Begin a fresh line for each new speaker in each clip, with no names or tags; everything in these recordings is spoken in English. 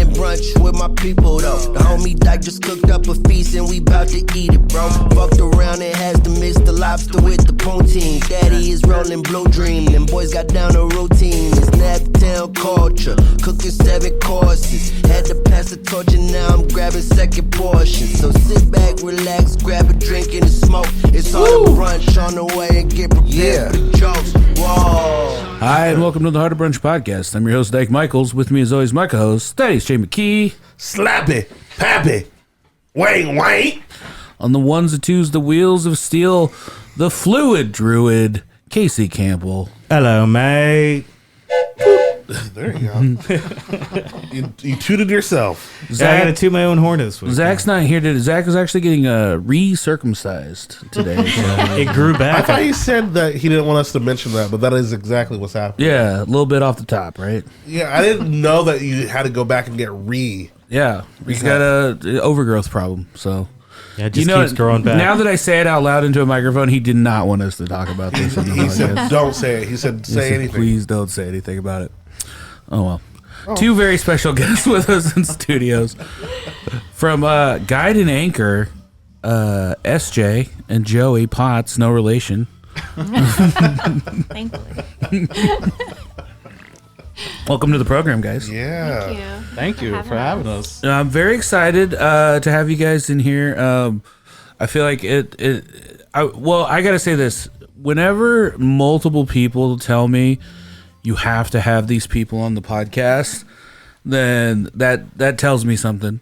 and brunch with my people though. The homie Dyke just cooked up a feast and we bout to eat it, bro. Fucked around and has to mix the lobster with the poutine. Daddy is rolling blue dream, them boys got down a routine. It's Naptown culture, cooking 7 courses. Had to pass the torch and now I'm grabbing second portion. So sit back, relax, grab a drink and a smoke. It's Harder Brunch on the way and get prepared for the jokes. Whoa.
Hi, and welcome to the Harder Brunch Podcast. I'm your host, Dyke Michaels. With me, as always, my co-host, Thaddaeus Mckee.
Slappy, pappy, wait.
On the ones and twos, the wheels of steel, the fluid druid, Casey Campbell.
Hello, mate.
There you go. you tooted yourself.
I got to toot my own horn this week.
Zach's not here today. Zach was actually getting re-circumcised today.
It grew back.
I thought he said that he didn't want us to mention that, but that is exactly what's happening.
Yeah, a little bit off the top, right?
Yeah, I didn't know that you had to go back and get
Yeah, he's got a overgrowth problem, so...
Yeah, it just keeps growing back.
Now that I say it out loud into a microphone, he did not want us to talk about this.
He said, don't say it. He said, say anything.
Please don't say anything about it. Oh, well. Two very special guests with us in studios. From Guide and Anchor, SJ and Joey Potts, no relation.
Thankfully.
Welcome to the program, guys.
Yeah.
Thank you for having us.
I'm very excited to have you guys in here. I feel like I got to say this. Whenever multiple people tell me you have to have these people on the podcast, then that tells me something.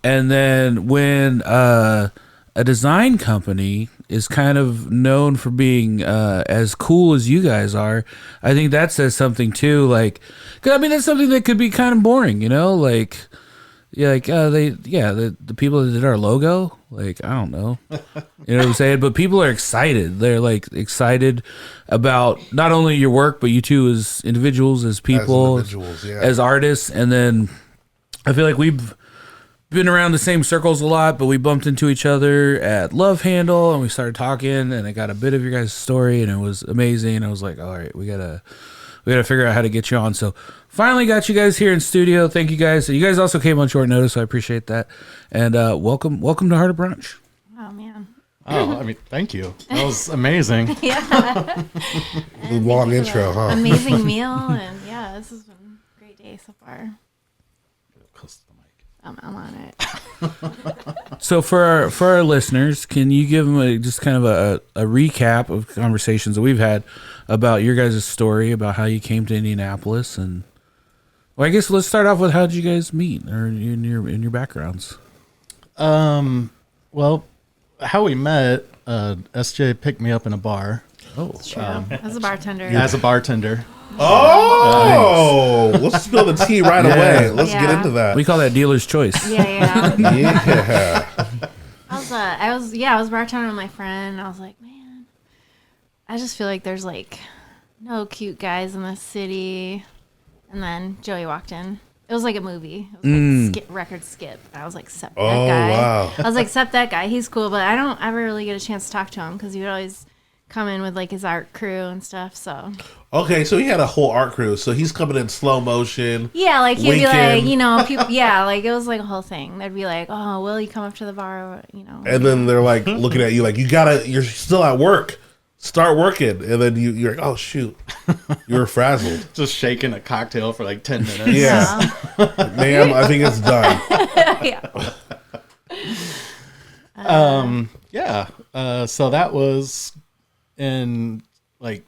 And then when a design company is kind of known for being as cool as you guys are, I think that says something too. Like, 'cause I mean, that's something that could be kind of boring, you know? Like, the people that did our logo, like, I don't know, you know what I'm saying? But people are excited. They're like excited about not only your work, but you two as individuals, as people, as artists. And then I feel like we've been around the same circles a lot, but we bumped into each other at Love Handle and we started talking, and I got a bit of your guys' story, and it was amazing. I was like, all right, we gotta figure out how to get you on. So finally got you guys here in studio. Thank you guys. You guys also came on short notice, so I appreciate that. And welcome to Harder Brunch.
Oh man.
Oh, I mean, thank you. That was amazing.
Yeah.
Long intro, huh?
Amazing meal, and yeah, this has been a great day so far.
Close to the mic.
I'm on it.
So for our listeners, can you give them just kind of a recap of conversations that we've had about your guys' story, about how you came to Indianapolis? And well, I guess let's start off with how did you guys meet, or in your backgrounds?
Well, how we met, SJ picked me up in a bar.
Oh,
As a bartender.
As a bartender.
Oh, let's spill the tea right away. Let's get into that.
we call that dealer's choice.
Yeah.
Yeah.
I was bartending with my friend. I was like, man, I just feel like there's like no cute guys in this city. And then Joey walked in. It was like a movie. It was like record skip. I was like, except that guy.
Wow.
I was like, except that guy. He's cool, but I don't ever really get a chance to talk to him because he would always come in with like his art crew and stuff. So
Okay, so he had a whole art crew. So he's coming in slow motion.
yeah, like he'd be
winking.
like, you know, people. Yeah, like it was like a whole thing. They'd be like, oh, will you come up to the bar? You know.
And then they're like looking at you like, you're still at work. Start working. And then you're like, oh, shoot. You were frazzled.
Just shaking a cocktail for like 10 minutes.
Yeah. Ma'am, I think it's done.
Yeah.
So that was in like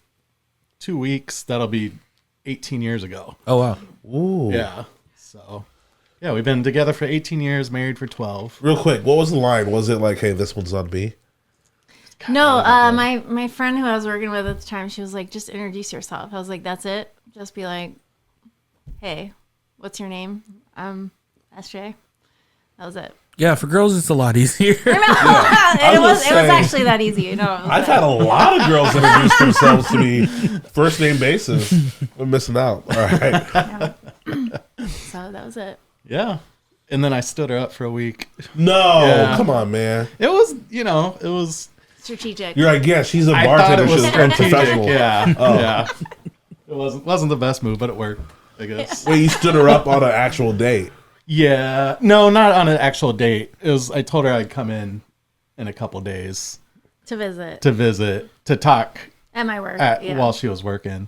2 weeks. That'll be 18 years ago.
Oh, wow.
Ooh.
Yeah. So, yeah, we've been together for 18 years, married for 12.
Real quick, what was the line? Was it like, hey, this one's on me?
No, my friend who I was working with at the time, she was like, just introduce yourself. I was like, that's it? Just be like, hey, what's your name? I'm SJ. That was it.
Yeah, for girls, it's a lot easier.
It was actually that easy. You know,
I've had a lot of girls introduce themselves to me first name basis. We're missing out. All right.
Yeah. So that was it.
Yeah. And then I stood her up for a week.
No,
Yeah.
come on, man.
It was, it was
strategic.
You're like, yeah, she's a
I
bartender.
thought it was
She's
strategic.
professional.
Yeah.
Oh.
Yeah. It wasn't the best move, but it worked, I guess.
Wait, you stood her up on an actual date?
Yeah. No, not on an actual date. It was. I told her I'd come in a couple days
To visit.
to talk
At my work.
while she was working.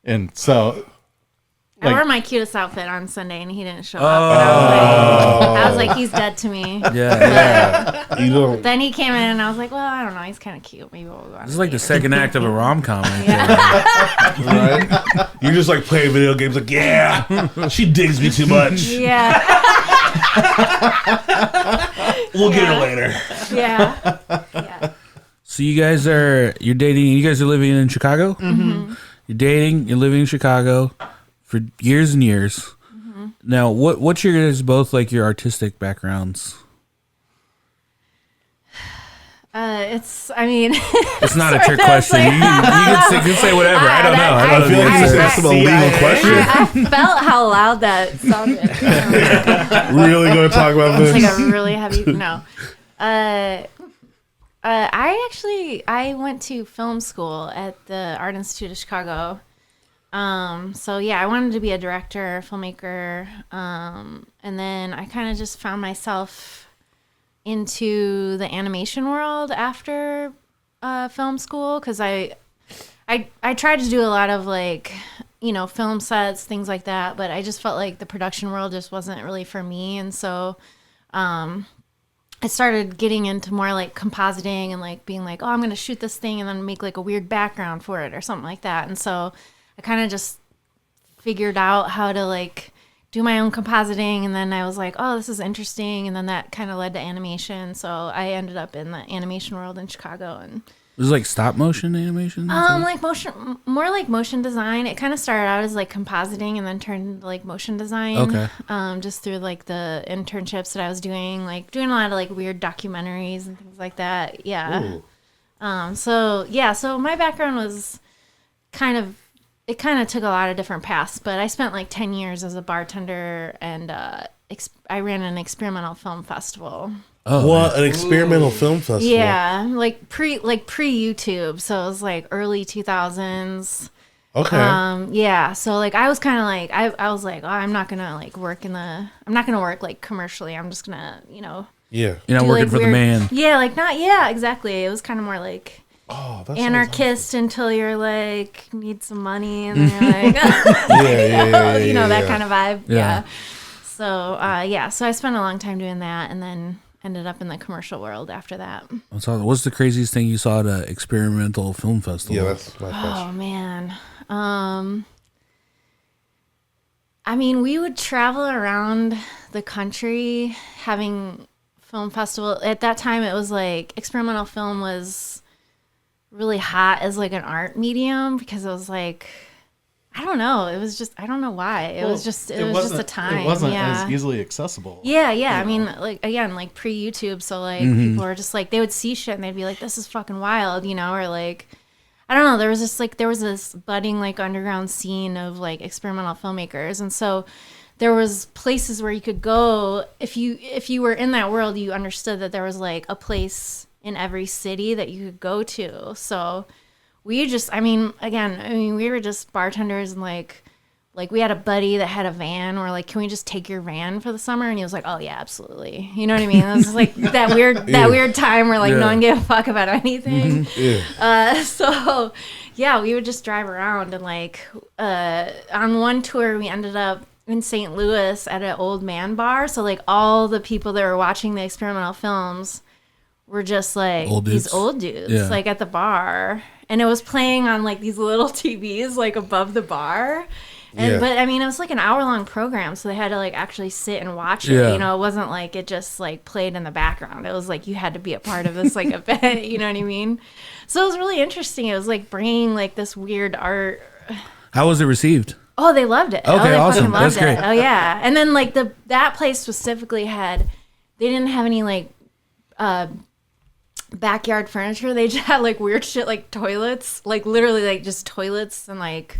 And so
I wore my cutest outfit on Sunday and he didn't show up. I was like, he's dead to me.
Yeah.
You don't.
Then he came in and I was like, well, I don't know. He's kind of cute. Maybe we'll go on.
This is like the second act of a rom-com.
Right? You're just like playing video games. Like, yeah, she digs me too much.
Yeah.
We'll get her later.
Yeah. Yeah.
So you're dating. You guys are living in Chicago.
Mm-hmm.
You're dating. You're living in Chicago for years and years.
Mm-hmm.
Now, what's your guys both like your artistic backgrounds?
It's
not a trick question. You can say whatever. I don't know.
I feel like you asked a legal question.
I felt how loud that sounded.
Really going to talk about this?
It's like a really heavy no. I went to film school at the Art Institute of Chicago. So yeah, I wanted to be a director, filmmaker, and then I kind of just found myself into the animation world after film school because I tried to do a lot of like, film sets, things like that, but I just felt like the production world just wasn't really for me, and so I started getting into more like compositing and like being like, oh, I'm going to shoot this thing and then make like a weird background for it or something like that. And so I kind of just figured out how to like do my own compositing. And then I was like, oh, this is interesting. And then that kind of led to animation. So I ended up in the animation world in Chicago. And
It was like stop motion animation?
like more like motion design. It kind of started out as like compositing and then turned into like motion design.
Okay.
Just through like the internships that I was doing, like doing a lot of like weird documentaries and things like that. Yeah. So my background was it kind of took a lot of different paths, but I spent like 10 years as a bartender and I ran an experimental film festival.
Oh,
what an experimental film festival!
Yeah, like pre YouTube, so it was like early 2000s.
Okay.
Yeah, so like I was kind of like I was like, oh, I'm not gonna work like commercially. I'm just gonna
Yeah.
You're not
do,
working
like,
for the
weird-
man.
Yeah, like not exactly. It was kind of more like
Oh, that's
anarchist until you're like need some money and then you're like that kind of vibe.
Yeah.
Yeah. So so I spent a long time doing that and then ended up in the commercial world after that.
What's the craziest thing you saw at an experimental film festival?
Yeah, that's my question.
Oh man. I mean, we would travel around the country having film festival. At that time it was like experimental film was really hot as like an art medium because it was like I don't know. It was just I don't know why. It was just a time.
It wasn't
yeah.
as easily accessible.
Yeah. I mean, like again, like pre-YouTube, so like people were just like they would see shit and they'd be like, "This is fucking wild," or like I don't know. There was this budding like underground scene of like experimental filmmakers, and so there was places where you could go if you were in that world. You understood that there was like a place in every city that you could go to. So we just, we were just bartenders and like we had a buddy that had a van. We're like, can we just take your van for the summer? And he was like, oh yeah, absolutely. You know what I mean? It was like that weird time where like no one gave a fuck about anything. So yeah, we would just drive around and like on one tour we ended up in St. Louis at an old man bar. So like all the people that were watching the experimental films were just like these old dudes like at the bar, and it was playing on like these little TVs like above the bar. And but it was like an hour-long program, so they had to like actually sit and watch it. It wasn't like it just like played in the background. It was like you had to be a part of this like event. You know what I mean? So it was really interesting. It was like bringing like this weird art.
How was it received?
Oh, they loved it.
Okay,
they
awesome.
fucking loved
That's great.
it. Oh yeah. And then like that place specifically they didn't have any like backyard furniture. They just had like weird shit like toilets, like literally like just toilets and like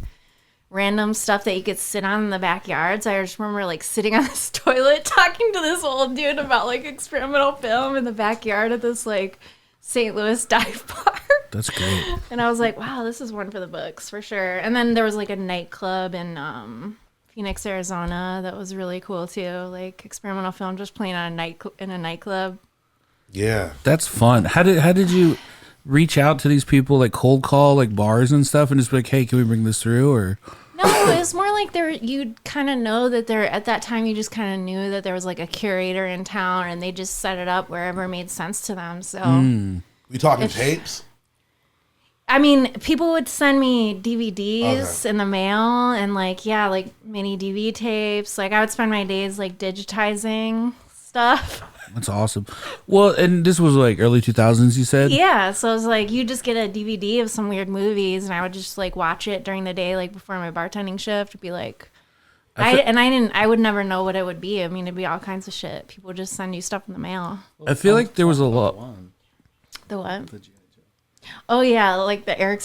random stuff that you could sit on in the backyard. So I just remember like sitting on this toilet talking to this old dude about like experimental film in the backyard at this like St. Louis dive bar.
That's great.
And I was like, wow, this is one for the books for sure. And then there was like a nightclub in Phoenix, Arizona. That was really cool too. Like experimental film, just playing on in a nightclub.
Yeah.
That's fun. How did you reach out to these people, like cold call like bars and stuff, and just be like, hey, can we bring this through? Or
no, it's more like you'd kind of know that at that time you just kind of knew that there was like a curator in town, and they just set it up wherever it made sense to them. So
We talking tapes?
I mean, people would send me DVDs in the mail and like mini DVD tapes. Like I would spend my days like digitizing stuff.
that's awesome. Well, and this was like early 2000s, you said?
Yeah, so it was like you just get a DVD of some weird movies, and I would just like watch it during the day, like before my bartending shift. It'd be like, I would never know what it would be. I mean, it'd be all kinds of shit. People would just send you stuff in the mail.
I feel like there was a lot.
The what? Oh yeah, like the Eric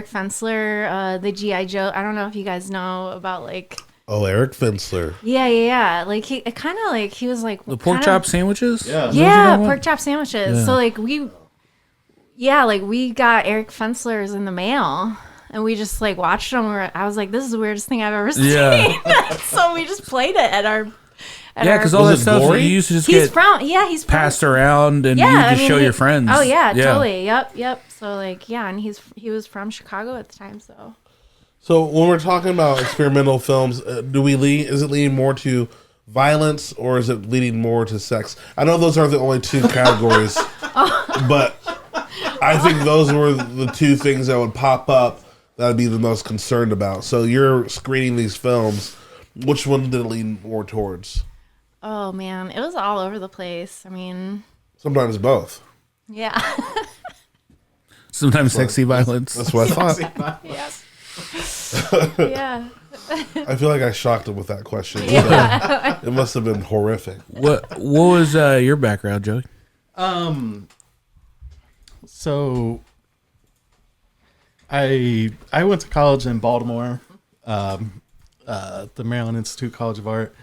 Fensler, the GI Joe. I don't know if you guys know about like.
Oh, Eric Fensler.
Yeah. Like he kind of like he was like
The pork chop sandwiches?
Yeah, pork chop sandwiches. Yeah. So like we got Eric Fensler's in the mail, and we just like watched them. I was like, this is the weirdest thing I've ever seen. Yeah. So we just played it at our.
Because all that stuff that you used to just get passed around, and you just show your friends.
Oh yeah, totally. Yep. So like and he was from Chicago at the time, so.
So when we're talking about experimental films, is it leaning more to violence, or is it leaning more to sex? I know those are the only two categories, but I think those were the two things that would pop up that I'd be the most concerned about. So you're screening these films. Which one did it lean more towards?
Oh man, it was all over the place. I mean,
sometimes both.
Yeah.
Sometimes sexy violence.
That's what I thought.
Yes. Yeah.
I feel like I shocked him with that question. Yeah. It must have been horrific.
What was your background, Joey?
So I went to college in Baltimore, the Maryland Institute College of Art,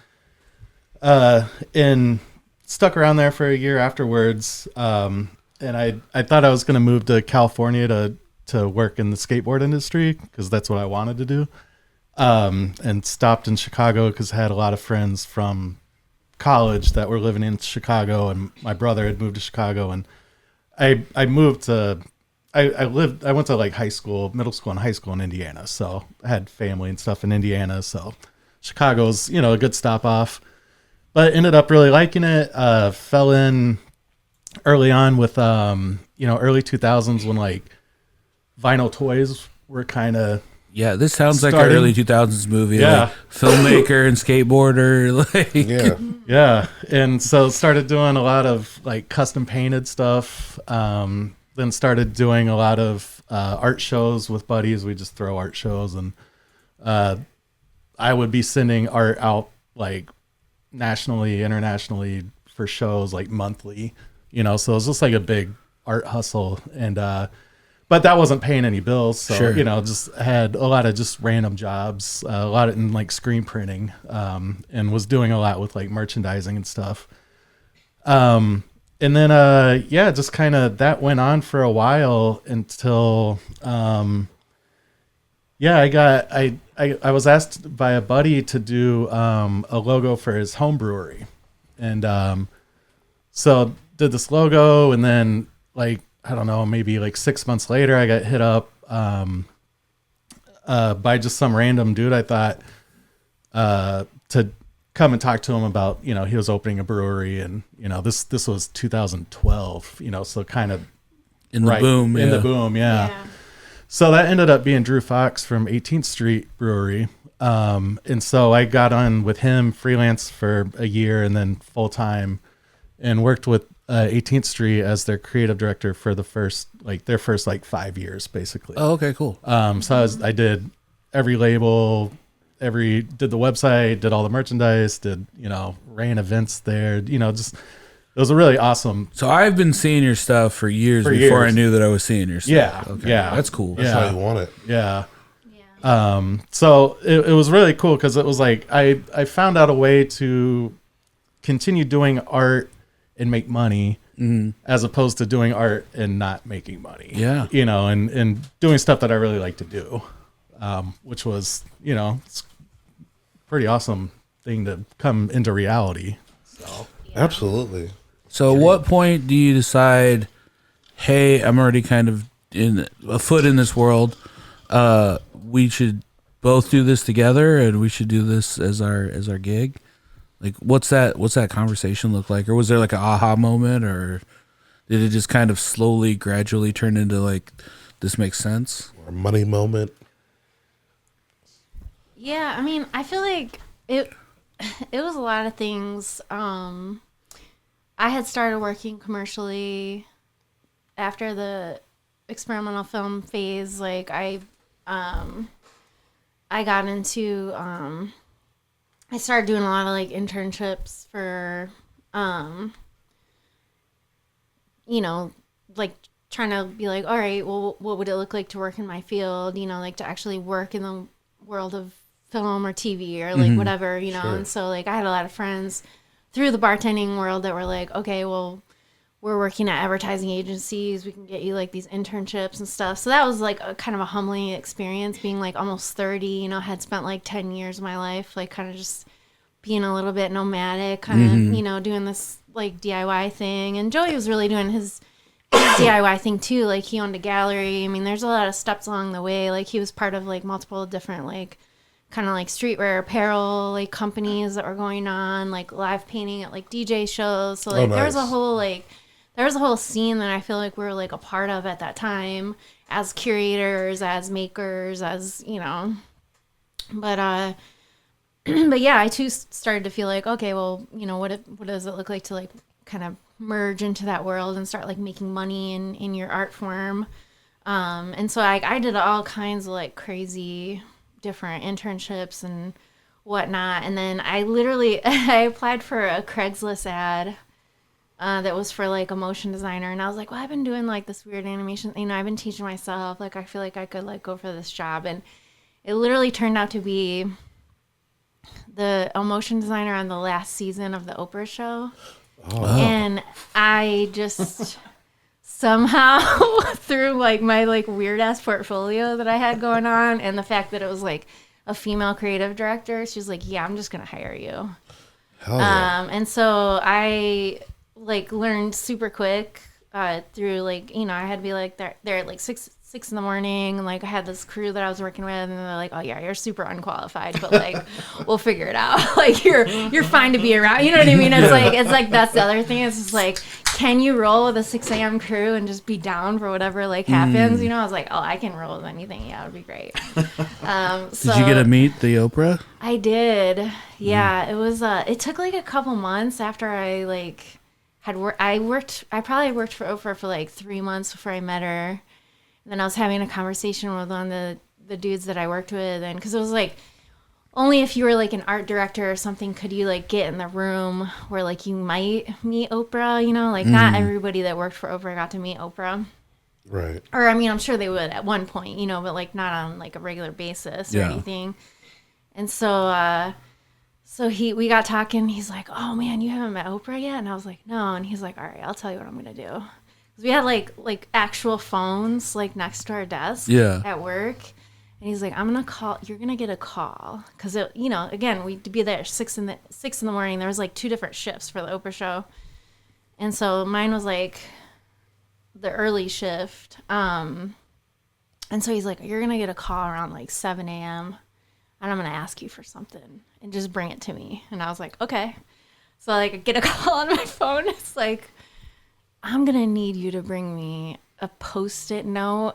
and stuck around there for a year afterwards. And I thought I was going to move to California to work in the skateboard industry because that's what I wanted to do. And stopped in Chicago because I had a lot of friends from college that were living in Chicago, and my brother had moved to Chicago, and I moved to I went to like middle school and high school in Indiana, so I had family and stuff in Indiana, so Chicago's a good stop off, but ended up really liking it. Fell in early on with early 2000s when like vinyl toys were kind of
this sounds like an early 2000s movie. Like filmmaker and skateboarder. And so started doing a lot of like custom painted stuff. Then started doing a lot of art shows with buddies. We just throw art shows, and I would be sending art out like nationally, internationally for shows like monthly, so it was just like a big art hustle. And but that wasn't paying any bills, so just had a lot of just random jobs, a lot in like screen printing, and was doing a lot with like merchandising and stuff. And then just kind of that went on for a while until I was asked by a buddy to do a logo for his home brewery, and so did this logo, and then like I don't know, maybe like 6 months later, I got hit up by just some random dude I thought to come and talk to him about, he was opening a brewery, and this was 2012, so kind of in the boom.
Yeah. So that ended up being Drew Fox from 18th Street Brewery. And so I got on with him freelance for a year and then full time, and worked with 18th Street as their creative director for their first 5 years, basically.
Oh, okay, cool.
So I did every label, did the website, did all the merchandise, ran events there, just, it was a really awesome.
So I've been seeing your stuff for years before I knew that I was seeing your stuff.
Yeah.
Okay.
Yeah.
That's cool.
That's how you want it.
Yeah. So it was really cool because it was like, I found out a way to continue doing art and make money, as opposed to doing art and not making money.
Yeah.
And doing stuff that I really like to do, which was, pretty awesome thing to come into reality. So
Absolutely.
So at what point do you decide, hey, I'm already kind of in a foot in this world. We should both do this together, and we should do this as our gig. Like, what's that conversation look like? Or was there like an aha moment, or did it just kind of slowly, gradually turn into like, this makes sense?
Or a money moment.
Yeah, I mean, I feel like it was a lot of things. I had started working commercially after the experimental film phase. Like I got into I started doing a lot of like internships for like trying to be like, all right, well, what would it look like to work in my field, like to actually work in the world of film or TV or like whatever, Sure. And so like I had a lot of friends through the bartending world that were like, okay, well, we're working at advertising agencies, we can get you like these internships and stuff. So that was like a kind of a humbling experience, being like almost 30, had spent like 10 years of my life like kind of just being a little bit nomadic, kind of doing this like DIY thing. And Joey was really doing his DIY thing too. Like he owned a gallery. I mean, there's a lot of steps along the way. Like he was part of like multiple different like kind of like streetwear apparel like companies that were going on, like live painting at like DJ shows. So like there was a whole scene that I feel like we were like a part of at that time as curators, as makers, as but yeah, I too started to feel like, okay, well, what does it look like to like kind of merge into that world and start like making money in your art form. And so I did all kinds of like crazy different internships and whatnot. And then I applied for a Craigslist ad that was for like a motion designer. And I was like, well, I've been doing like this weird animation, I've been teaching myself, like I feel like I could like go for this job. And it literally turned out to be a motion designer on the last season of the Oprah show. Oh. And I just somehow through like my like weird ass portfolio that I had going on and the fact that it was like a female creative director, she was like, yeah, I'm just gonna hire you. Hell yeah. And so I like learned super quick through like I had to be like there at like six in the morning, and like I had this crew that I was working with, and they're like, oh yeah, you're super unqualified, but like we'll figure it out. Like you're fine to be around, you know what I mean? It's like that's the other thing. It's just like, can you roll with a 6 a.m. crew and just be down for whatever like happens? I was like, oh, I can roll with anything. Yeah, it'd be great.
Did you get to meet the Oprah?
I did. Yeah, it was. It took like a couple months after I like had worked. I probably worked for Oprah for like 3 months before I met her. And then I was having a conversation with one of the dudes that I worked with, and because it was like only if you were like an art director or something could you like get in the room where like you might meet Oprah, like not everybody that worked for Oprah got to meet Oprah.
Right.
Or I mean, I'm sure they would at one point, but like not on like a regular basis or anything. And so we got talking. He's like, "Oh man, you haven't met Oprah yet?" And I was like, "No." And he's like, "All right, I'll tell you what I'm gonna do." We had like actual phones like next to our desk at work, and he's like, "I'm gonna call. You're gonna get a call because again we'd be there 6 in the morning. There was like 2 different shifts for the Oprah show, and so mine was like the early shift. And so he's like, "You're gonna get a call around like 7 a.m. and I'm gonna ask you for something and just bring it to me." And I was like, "Okay." So like I get a call on my phone. It's like, "I'm going to need you to bring me a Post-it note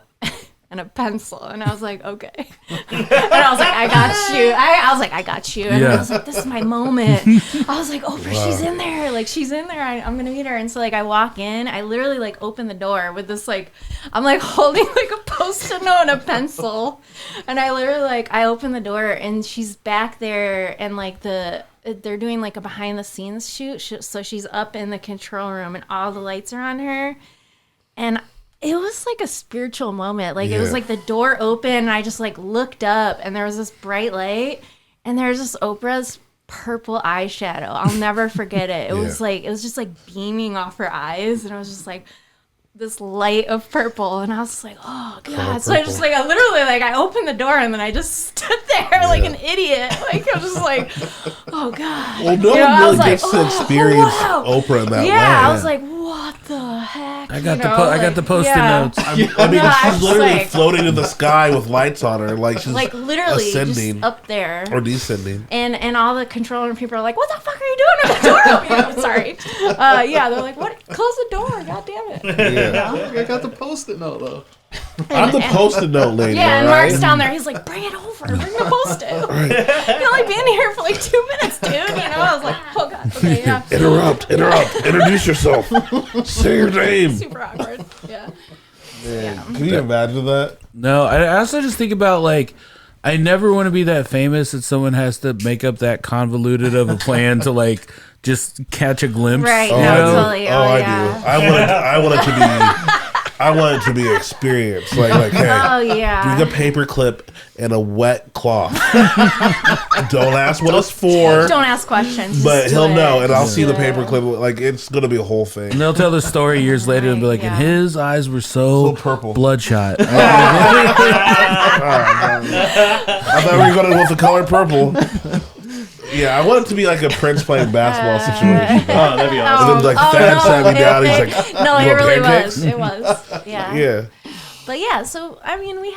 and a pencil." And I was like, "Okay." And I was like, "I got you." I was like, "I got you." And I was like, "This is my moment." I was like, "Oprah, she's in there. Like, she's in there. I'm going to meet her." And so, like, I walk in. I literally, like, open the door with this, like, I'm, like, holding, like, a Post-it note and a pencil. And I literally, like, I open the door, and she's back there, and, like, they're doing like a behind the scenes shoot. So she's up in the control room and all the lights are on her. And it was like a spiritual moment. Like it was like the door opened and I just like looked up and there was this bright light and there's this Oprah's purple eyeshadow. I'll never forget it. It was just like beaming off her eyes. And I was just like, this light of purple, and I was just like, oh god. So I just like I literally like I opened the door and then I just stood there like an idiot. Like I was just like, oh god.
Well, no one really gets to experience Oprah in that way.
I was like, what the heck?
I got the post-it notes.
I mean, she's literally like, floating in the sky with lights on her, like she's
like literally
ascending
just up there
or descending.
And all the control room people are like, what the fuck are you doing with the door open? Sorry. They're like, what? Close the door. God damn it.
I got the post-it note though.
I'm the post-it note lady.
Yeah, and
right?
Mark's down there. He's like, bring it over. Bring the post-it. You're only being here for like 2 minutes, dude. You know, I was like, oh god. Okay, yeah.
Interrupt. Introduce yourself. Say your name.
Super awkward. Yeah.
Can you imagine that?
No, I also just think about like, I never want to be that famous that someone has to make up that convoluted of a plan to like just catch a glimpse.
Right.
Oh,
No,
I do.
totally.
I want it to be. I want it to be experience. Like, hey, bring a paper clip and a wet cloth. Don't ask what it's for.
Don't ask questions.
But he'll know, and I'll see the paper clip. Like, it's going to be a whole thing.
And they'll tell the story years later and be like, and his eyes were so
purple.
bloodshot.
I thought we were going to go with the color purple. Yeah, I want it to be like a Prince playing basketball situation.
Oh, that'd be awesome.
And then like Thad sat me down. He's like,
no,
you
it
want
really
pancakes?
was. It was. Yeah.
Yeah.
But yeah, so I mean, we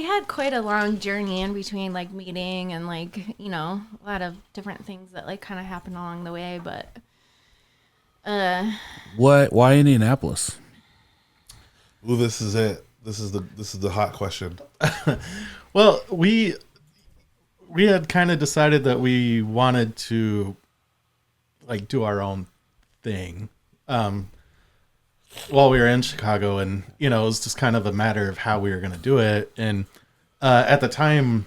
had quite a long journey in between like meeting and like, you know, a lot of different things that like kind of happened along the way. But
Why Indianapolis?
Ooh, this is it. This is the hot question.
Well, we had kind of decided that we wanted to like do our own thing while we were in Chicago, and you know, it was just kind of a matter of how we were going to do it. And at the time,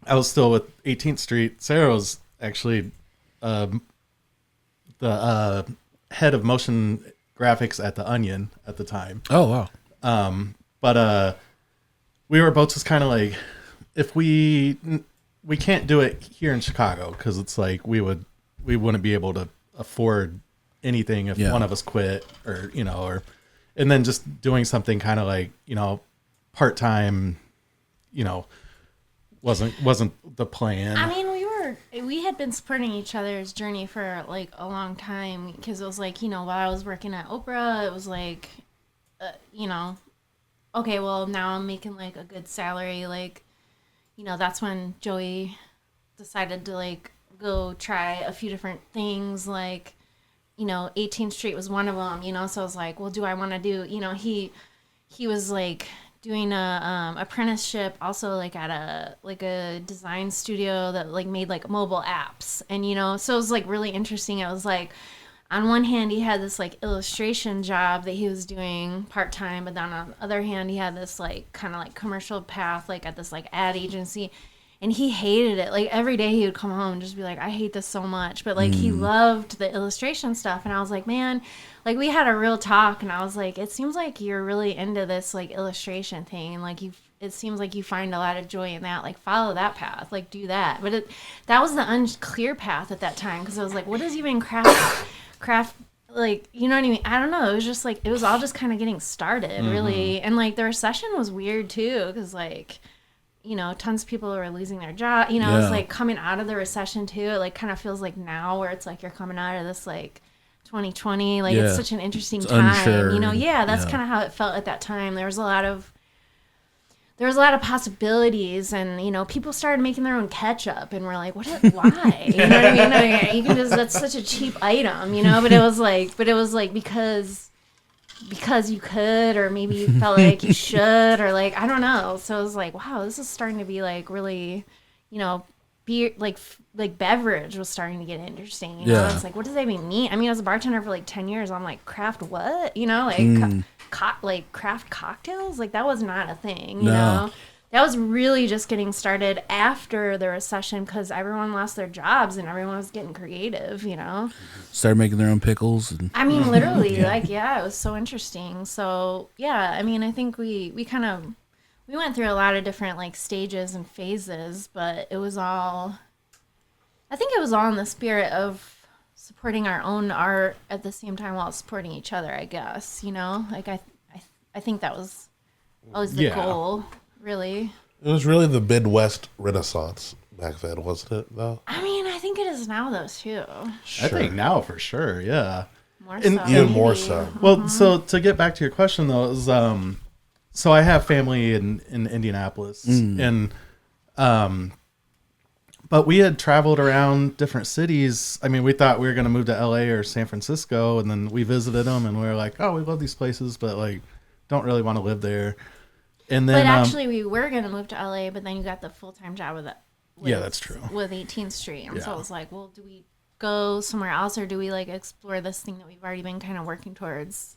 I was still with 18th Street. Sarah was actually the head of motion graphics at The Onion at the time.
Oh wow.
But we were both just kind of like, if we can't do it here in Chicago because it's like we wouldn't be able to afford anything if one of us quit, or you know, or and then just doing something kind of like, you know, part-time, you know, wasn't the plan.
I mean, we had been supporting each other's journey for like a long time, because it was like, you know, while I was working at Oprah, it was like, you know, okay, well now I'm making like a good salary, like, you know, that's when Joey decided to like go try a few different things, like, you know, 18th Street was one of them, you know, so I was like, well, do I want to do, you know, he was like doing a apprenticeship also like at a design studio that like made like mobile apps, and you know, so it was like really interesting. It was like, on one hand he had this like illustration job that he was doing part-time, but then on the other hand he had this like kind of like commercial path like at this like ad agency, and he hated it. Like every day he would come home and just be like, I hate this so much, but like he loved the illustration stuff. And I was like, man, like we had a real talk, and I was like, it seems like you're really into this like illustration thing, and like it seems like you find a lot of joy in that, like follow that path, like do that. But that was the unclear path at that time, because I was like, what is even craft, like, you know what I mean? I don't know. It was just like, it was all just kind of getting started, really. And like the recession was weird too, because like, you know, tons of people were losing their job. You know, it's like coming out of the recession too. It like kind of feels like now where it's like you're coming out of this like 2020. Like it's such an interesting time.
Unsure.
You know, that's kind of how it felt at that time. There was a lot of possibilities, and you know, people started making their own ketchup, and we're like, why? You know what I mean? Like, you can just, that's such a cheap item, you know. But it was like because you could, or maybe you felt like you should, or like, I don't know. So it was like, wow, this is starting to be like really, you know, beer, like beverage was starting to get interesting, you know. It's like, what does that even mean? I mean, as a bartender for like 10 years, I'm like, craft what? You know, like like craft cocktails, like that was not a thing, you know. That was really just getting started after the recession, because everyone lost their jobs and everyone was getting creative, you know.
Started making their own pickles. And
I mean, literally, like, it was so interesting. So, yeah, I mean, I think we went through a lot of different, like, stages and phases, but I think it was all in the spirit of supporting our own art at the same time while supporting each other, I guess, you know? Like, I think that was always the goal, really.
It was really the Midwest Renaissance back then, wasn't it, though?
I mean, I think it is now, though, too.
I think now for sure, yeah.
More
And
so.
Even more so.
Well, so to get back to your question though, is so I have family in Indianapolis, and but we had traveled around different cities. I mean, we thought we were going to move to LA or San Francisco, and then we visited them, and we were like, oh, we love these places, but like, don't really want to live there. And then,
but actually, we were going to move to LA, but then you got the full-time job with
yeah, that's true.
With 18th Street, and so I was like, well, do we go somewhere else, or do we like explore this thing that we've already been kind of working towards?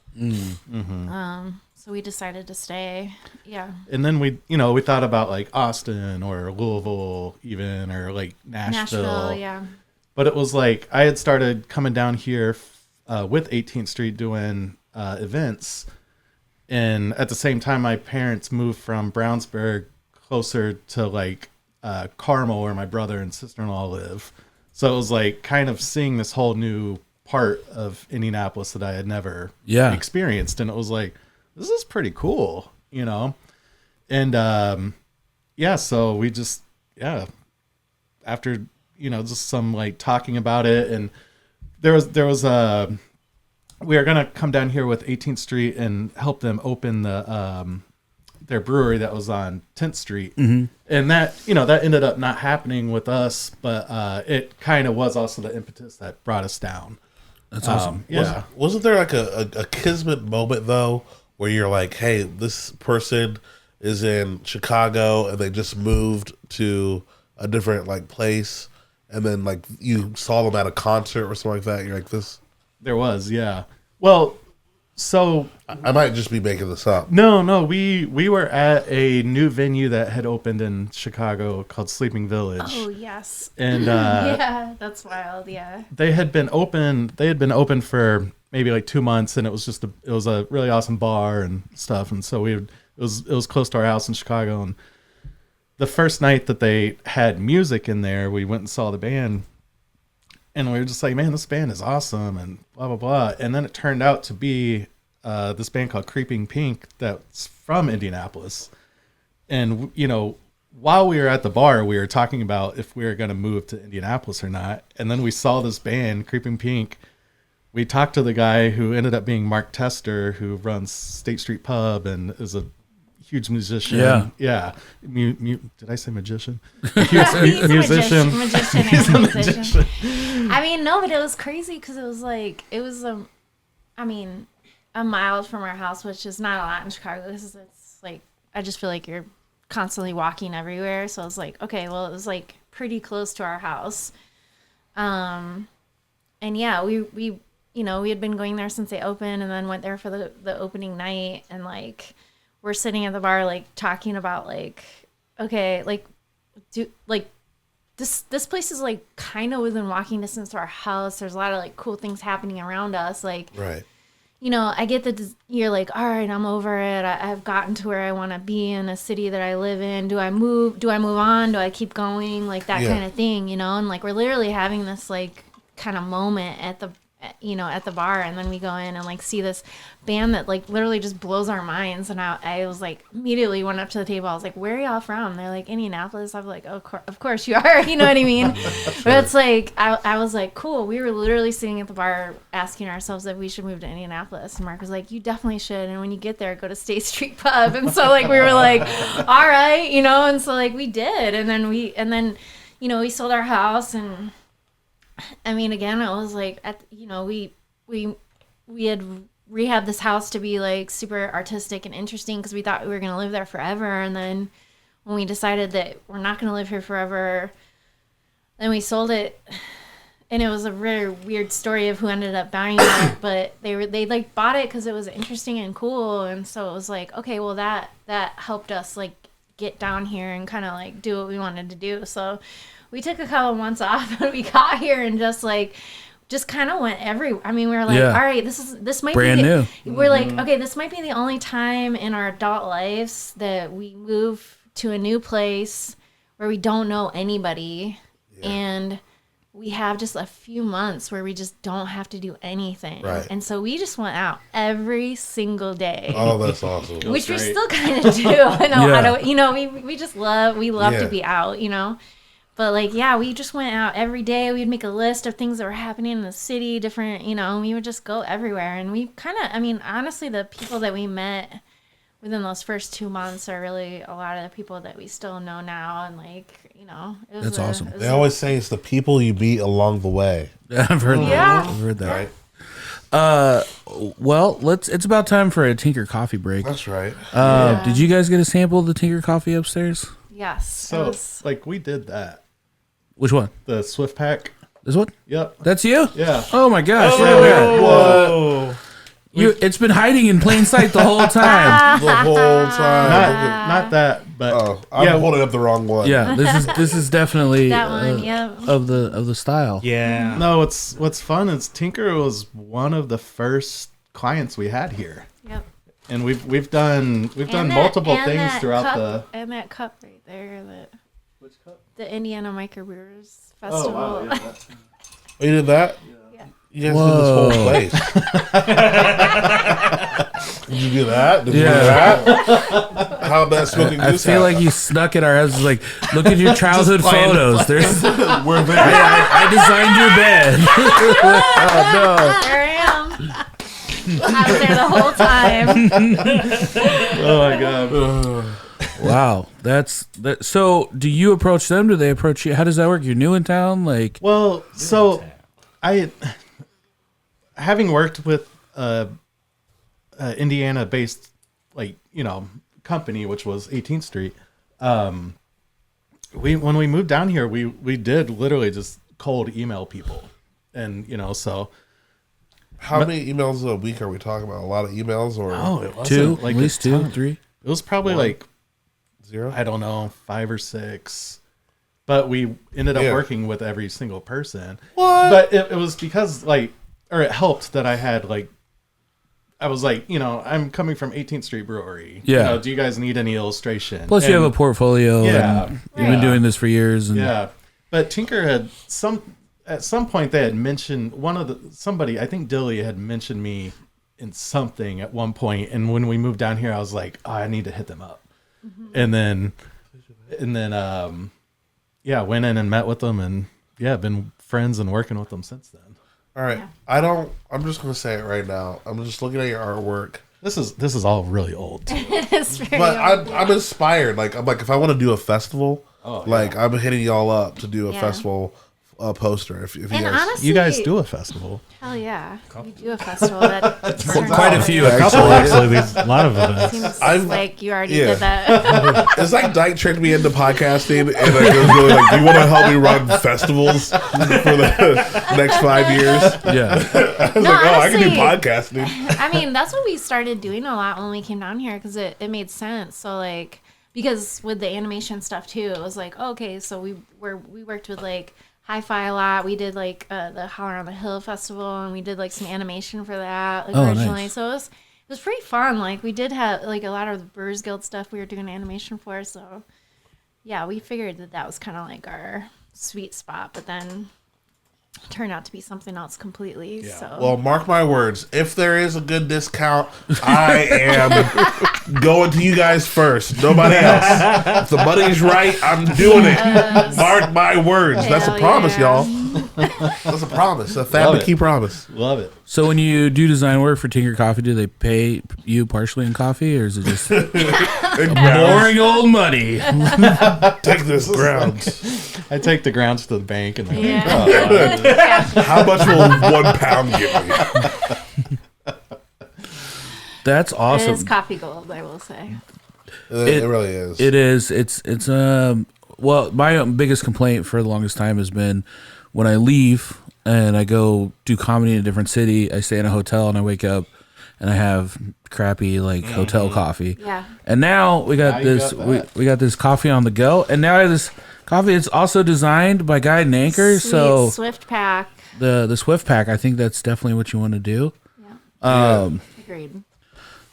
So we decided to stay. Yeah.
And then we thought about like Austin or Louisville even, or like Nashville.
Yeah.
But it was like I had started coming down here with 18th Street doing events, and at the same time my parents moved from Brownsburg closer to like Carmel, where my brother and sister-in-law live. So it was like kind of seeing this whole new part of Indianapolis that I had never experienced. And it was like, this is pretty cool, you know? And so we just, after, just some like talking about it, and there was we were going to come down here with 18th Street and help them open their brewery that was on 10th Street. And that, that ended up not happening with us, but it kind of was also the impetus that brought us down.
That's awesome.
Yeah.
Wasn't there like a kismet moment, though, where you're like, hey, this person is in Chicago and they just moved to a different like place, and then like you saw them at a concert or something like that, you're like, this?
There was, yeah. Well, so
I might just be making this up.
No, we were at a new venue that had opened in Chicago called Sleeping Village.
Oh yes.
And
yeah, that's wild. Yeah.
They had been open for maybe like 2 months, and it was a really awesome bar and stuff. And so it was close to our house in Chicago. And the first night that they had music in there, we went and saw the band. And we were just like, man, this band is awesome, and blah, blah, blah. And then it turned out to be this band called Creeping Pink that's from Indianapolis. And, while we were at the bar, we were talking about if we were going to move to Indianapolis or not. And then we saw this band, Creeping Pink. We talked to the guy who ended up being Mark Tester, who runs State Street Pub and is a huge musician. Yeah. Did I say magician? Huge musician.
He's a musician. I mean, no, but it was crazy because it was a mile from our house, which is not a lot in Chicago. It's like, I just feel like you're constantly walking everywhere. So I was like, okay, well, it was like pretty close to our house. And yeah, we had been going there since they opened, and then went there for the opening night, and like, we're sitting at the bar, like, talking about, like, okay, like, this place is, like, kind of within walking distance to our house. There's a lot of, like, cool things happening around us. Like,
right.
I get that you're like, all right, I'm over it. I've gotten to where I want to be in a city that I live in. Do I move on? Do I keep going? Like, that kind of thing, And, like, we're literally having this, like, kind of moment at the bar, and then we go in and like see this band that like literally just blows our minds. And I was like, immediately went up to the table. I was like, where are y'all from? They're like, Indianapolis. I was like, oh, of course you are. You know what I mean? But it's like, I was like, cool. We were literally sitting at the bar asking ourselves if we should move to Indianapolis. And Mark was like, you definitely should. And when you get there, go to State Street Pub. And so like, we were like, all right, and so like we did. And then we sold our house, and I mean, again, it was like, we had rehabbed this house to be like super artistic and interesting because we thought we were going to live there forever. And then when we decided that we're not going to live here forever, then we sold it. And it was a very weird story of who ended up buying it, but they like bought it because it was interesting and cool. And so it was like, okay, well that helped us like get down here and kind of like do what we wanted to do. So we took a couple months off and we got here and just kind of went everywhere. I mean, we were like, all right, this might
brand
be
new.
We're like, okay, this might be the only time in our adult lives that we move to a new place where we don't know anybody. And we have just a few months where we just don't have to do anything.
Right.
And so we just went out every single day.
Oh, that's awesome.
Which we still kind of do. I know.
Yeah.
I don't, you know, we just love
Yeah.
to be out, you know. But like, yeah, we just went out every day. We'd make a list of things that were happening in the city, different, you know, and we would just go everywhere. And we kind of, I mean, honestly, the people that we met within those first 2 months are really a lot of the people that we still know now. And like, you know, it was
That's awesome.
They always say it's the people you meet along the way.
I've heard that.
Yeah.
I've heard that.
Right?
Well, it's about time for a Tinker coffee break.
That's right.
Did you guys get a sample of the Tinker coffee upstairs?
Yes.
So, like, we did that.
Which one?
The Swift Pack.
This one?
Yep.
That's you?
Yeah.
Oh my gosh. Yeah.
Whoa.
It's been hiding in plain sight the whole time.
The whole time.
Not that, but
Oh, I'm holding up the wrong one.
Yeah, this is definitely
that one, yeah.
of the style.
Yeah.
no. What's fun is Tinker was one of the first clients we had here,
Yep.
and we've done multiple things throughout
and that cup right there,
Which cup?
the Indiana Microbrewers Festival.
Yeah.
Oh, you did that?
Yeah.
You guys did this whole place. Did you do that? Did you do that? How about smoking
I
goose
feel
hat?
like you snuck in our houses. Like, look at your childhood
playing-
photos. There's
We're there.
I designed your bed. Oh
There I am. I was there the whole time.
Oh my god.
no! Wow, that's that. So, do you approach them? Do they approach you? How does that work? You're new in town, like.
Well, so having worked with Indiana-based, like, you know, company, which was 18th Street. When we moved down here, we did literally just cold email people, and you know, so
How many emails a week are we talking about? A lot of emails or
it wasn't
Two,
like
at least
a ton.
2, 3.
It was probably like,
zero?
I don't know, 5 or 6. But we ended up working with every single person.
What?
But it was because, like, or it helped that I had, like, I was like, you know, I'm coming from 18th Street Brewery.
Yeah.
You know, do you guys need any illustration?
Plus, you have a portfolio.
Yeah.
And you've been doing this for years. And
Yeah. But Tinker had at some point they had mentioned somebody, I think Dilly had mentioned me in something at one point, and when we moved down here I was like, oh, I need to hit them up. And then went in and met with them, and been friends and working with them since then.
All right. I'm just going to say it right now. I'm just looking at your artwork.
This is all really old too.
It's very
But
old.
I'm inspired. Like, I'm like, if I want to do a festival, I'm hitting y'all up to do a
Yeah.
festival poster. If you
And
guys,
honestly,
You guys do a festival.
Hell yeah, we do a festival that turns
quite a
out-
few,
Couple,
actually.
actually. There's a lot of events.
Seems
I'm-
like you already
yeah.
did that.
it's like Dyke tricked me into podcasting, and like, it was really like, do you want to help me run festivals for the next 5 years?
Yeah.
I was like, oh, I can do
honestly,
podcasting.
I mean, that's what we started doing a lot when we came down here because it made sense. So like, because with the animation stuff too, it was like, okay, so we worked with like Hi-Fi a lot. We did like the Holler on the Hill festival, and we did like some animation for that like, originally.
Nice.
So it was pretty fun. Like we did have like a lot of the Brewers Guild stuff we were doing animation for. So yeah, we figured that was kind of like our sweet spot, but then it turned out to be something else completely. So
Well, mark my words. If there is a good discount, I am going to you guys first. Nobody else. If the money's right, I'm doing it. Mark my words. That's a
Hell
promise,
yeah.
y'all. That's a promise. A Thad
Love it.
Mckee promise.
Love it.
So when you do design work for Tinker Coffee, do they pay you partially in coffee, or is it just boring old money?
Take this ground.
I take the grounds to the bank and
yeah.
How much will 1 pound give me?
That's
It is
awesome.
coffee gold, I will say.
It really is.
It is. It's well, my biggest complaint for the longest time has been when I leave and I go do comedy in a different city, I stay in a hotel and I wake up and I have crappy like hotel coffee.
Yeah.
And now we got
Now you
this
got that.
we got this coffee on the go, and now I have this coffee. It's also designed by Guide and Anchor,
Sweet
so
Swift Pack.
the Swift Pack, I think that's definitely what you want to do.
Agreed.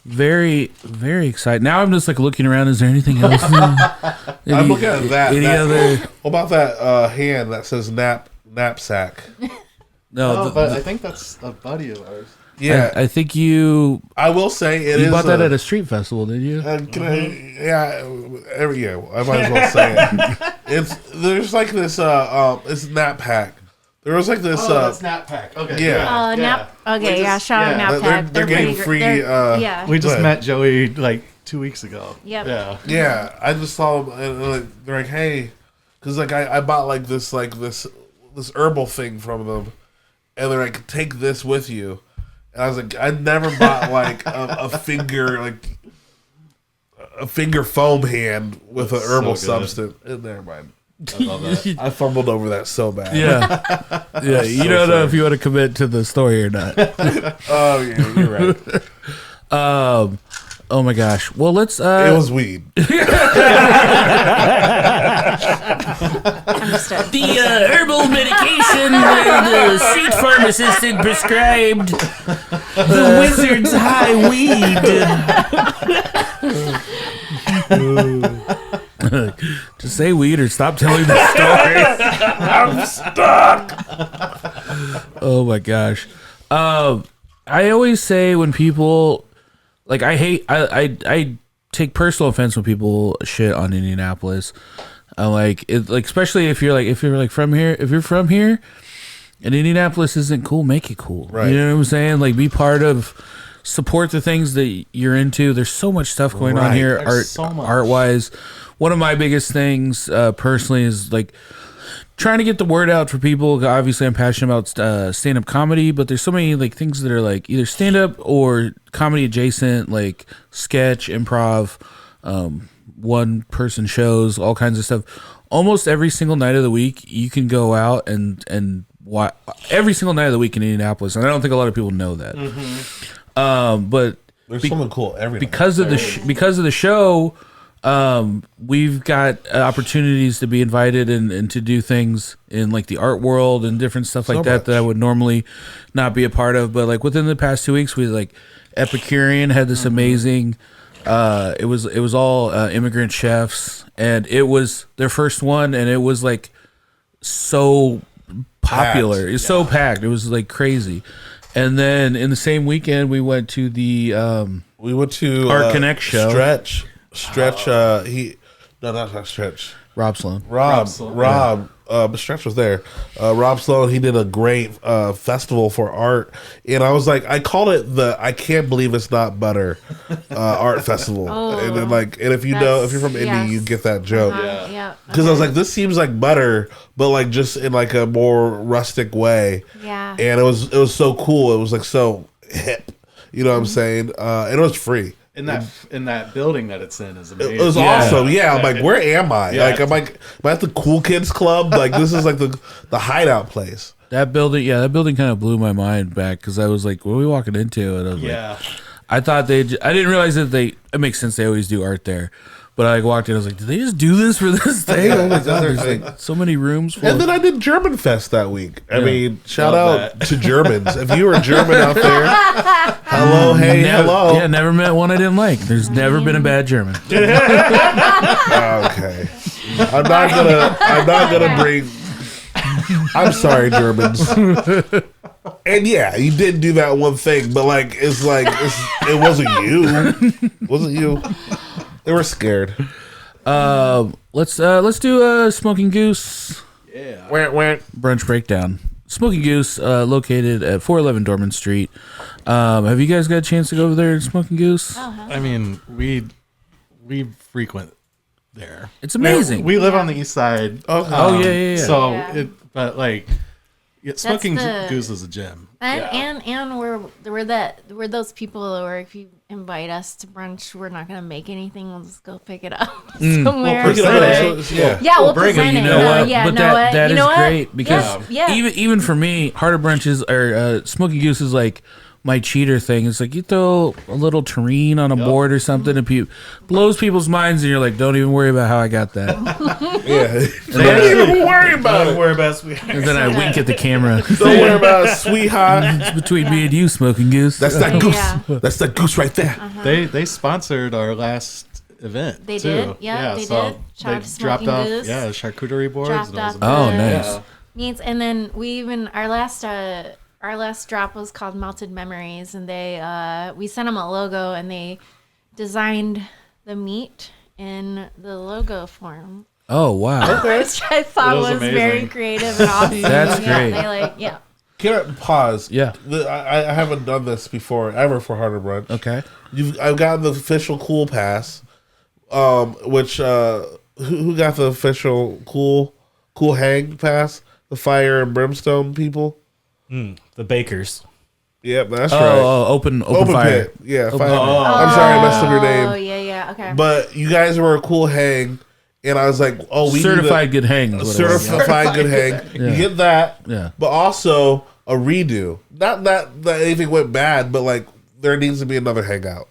Very, very excited. Now I'm just like looking around. Is there anything else?
I'm looking at that.
Any
that-
other?
What about that hand that says nap knapsack.
No,
but I think that's a buddy of ours.
Yeah,
I think you
I will say
you bought that at a street festival, did you?
Can I might as well say it. There's like this it's Nap Pack. There was like this
that's Nap Pack. Okay.
Yeah.
Nap. Okay, yeah. Shout out Nap Pack.
They're getting
pretty
free,
yeah.
We just
Good.
met Joey like 2 weeks ago.
Yep.
Yeah.
Yeah, I just saw them and like, they're like, hey, because like I bought like this herbal thing from them, and they're like, take this with you, and I was like, I never bought like a finger foam hand with
That's
an herbal
so good.
substance. Never mind.
I love that.
I fumbled over that so bad.
Yeah, yeah. You don't know if you want to commit to the story or not.
Oh yeah, you're right.
Oh my gosh. Well, let's.
It was weed.
Understood.
The herbal medication the street pharmacist had prescribed. The wizard's high weed. Just say weed or stop telling the story.
I'm stuck.
Oh my gosh. I always say when people like I take personal offense when people shit on Indianapolis. Like especially if you're from here, and Indianapolis isn't cool, make it cool.
Right.
You know what I'm saying? Like be part of, support the things that you're into. There's so much stuff going on
Right.
here,
There's so much.
art wise. One of my biggest things personally is like trying to get the word out for people. Obviously I'm passionate about stand-up comedy, but there's so many like things that are like either stand-up or comedy adjacent, like sketch, improv, one person shows, all kinds of stuff. Almost every single night of the week you can go out and watch every single night of the week in Indianapolis, and I don't think a lot of people know that. But
There's something cool every night.
because of the show, we've got opportunities to be invited and to do things in like the art world and different stuff like that
much.
I would normally not be a part of. But like within the past 2 weeks, we like Epicurean had this amazing. It was all immigrant chefs, and it was their first one, and it was like so popular.
Packed.
It's so packed. It was like crazy. And then in the same weekend, we went to the
We went to
Art Connect show.
Stretch. Not Stretch.
Rob Sloan.
Rob. Stretch was there. Rob Sloan. He did a great festival for art, and I was like, I called it the I can't believe it's not butter art festival. And then and if you're from Indy,
yes.
you get that joke.
Yeah.
Because I was like, this seems like butter, but like just in like a more rustic way.
Yeah.
And it was so cool. It was like so hip. You know what I'm saying? And it was free.
In that building that it's in is amazing.
It was awesome. Yeah, I'm like, where am I?
Yeah.
Like, am I at the cool kids club? Like, this is like the hideout place.
That building kind of blew my mind back because I was like, what are we walking into? And I was like, I thought I didn't realize that it makes sense. They always do art there. But I walked in, I was like, did they just do this for this thing? Oh my God, there's like so many rooms.
And then I did German Fest that week. I mean, shout
Love
out to Germans. If you were German out there, hello, hey, hello.
Yeah, never met one I didn't like. There's never been a bad German.
Okay. I'm not gonna bring. I'm sorry, Germans. And yeah, you did do that one thing, but it wasn't you. It wasn't you. They were scared.
Let's do a Smoking Goose.
Yeah.
Brunch breakdown. Smoking Goose, located at 411 Dorman Street. Have you guys got a chance to go over there and Smoking Goose?
I mean, we frequent there.
It's amazing.
We live on the east side.
Oh, yeah.
So
Yeah.
Smoking
the-
Goose is a gym.
And we're those people where if you invite us to brunch, we're not gonna make anything. We'll just go pick it up somewhere.
Pick it up. Yeah.
Yeah, we'll
bring it.
present
You
it.
know what?
Yeah,
But
know what?
that
You
is
know what?
great because
Yeah.
even for me, Harder Brunches or Smoking Goose is like my cheater thing. It's like you throw a little terrine on a board or something and blows people's minds, and you're like, don't even worry about how I got that.
Yeah. Don't even worry about it.
And then I wink at the camera.
Don't worry about it, sweetheart.
It's between me and you, Smoking Goose.
That's that goose.
Yeah.
That's that goose right there.
They sponsored our last event.
They
too.
did? Yeah, they did. Shout
They
out to
dropped
Smoking
off
Goose.
charcuterie boards.
Dropped
and it was
off
Oh,
the-
nice.
meats, and then our last drop was called Melted Memories, and we sent them a logo, and they designed the meat in the logo form.
Oh wow!
Which I thought was very creative and awesome.
That's great.
They
Can I pause?
Yeah.
I haven't done this before ever for Harder Brunch.
Okay.
I've gotten the official cool pass. Which who got the official cool hang pass? The fire and brimstone people.
The bakers.
Yep, that's
Oh,
right.
open fire.
Pit. Yeah, fire. I'm sorry, I messed up your name.
Oh yeah, okay.
But you guys were a cool hang, and I was like, "Oh, we
certified good hang.
certified good hang."
Yeah.
You get that,
Yeah.
but also a redo. Not that anything went bad, but like there needs to be another hangout.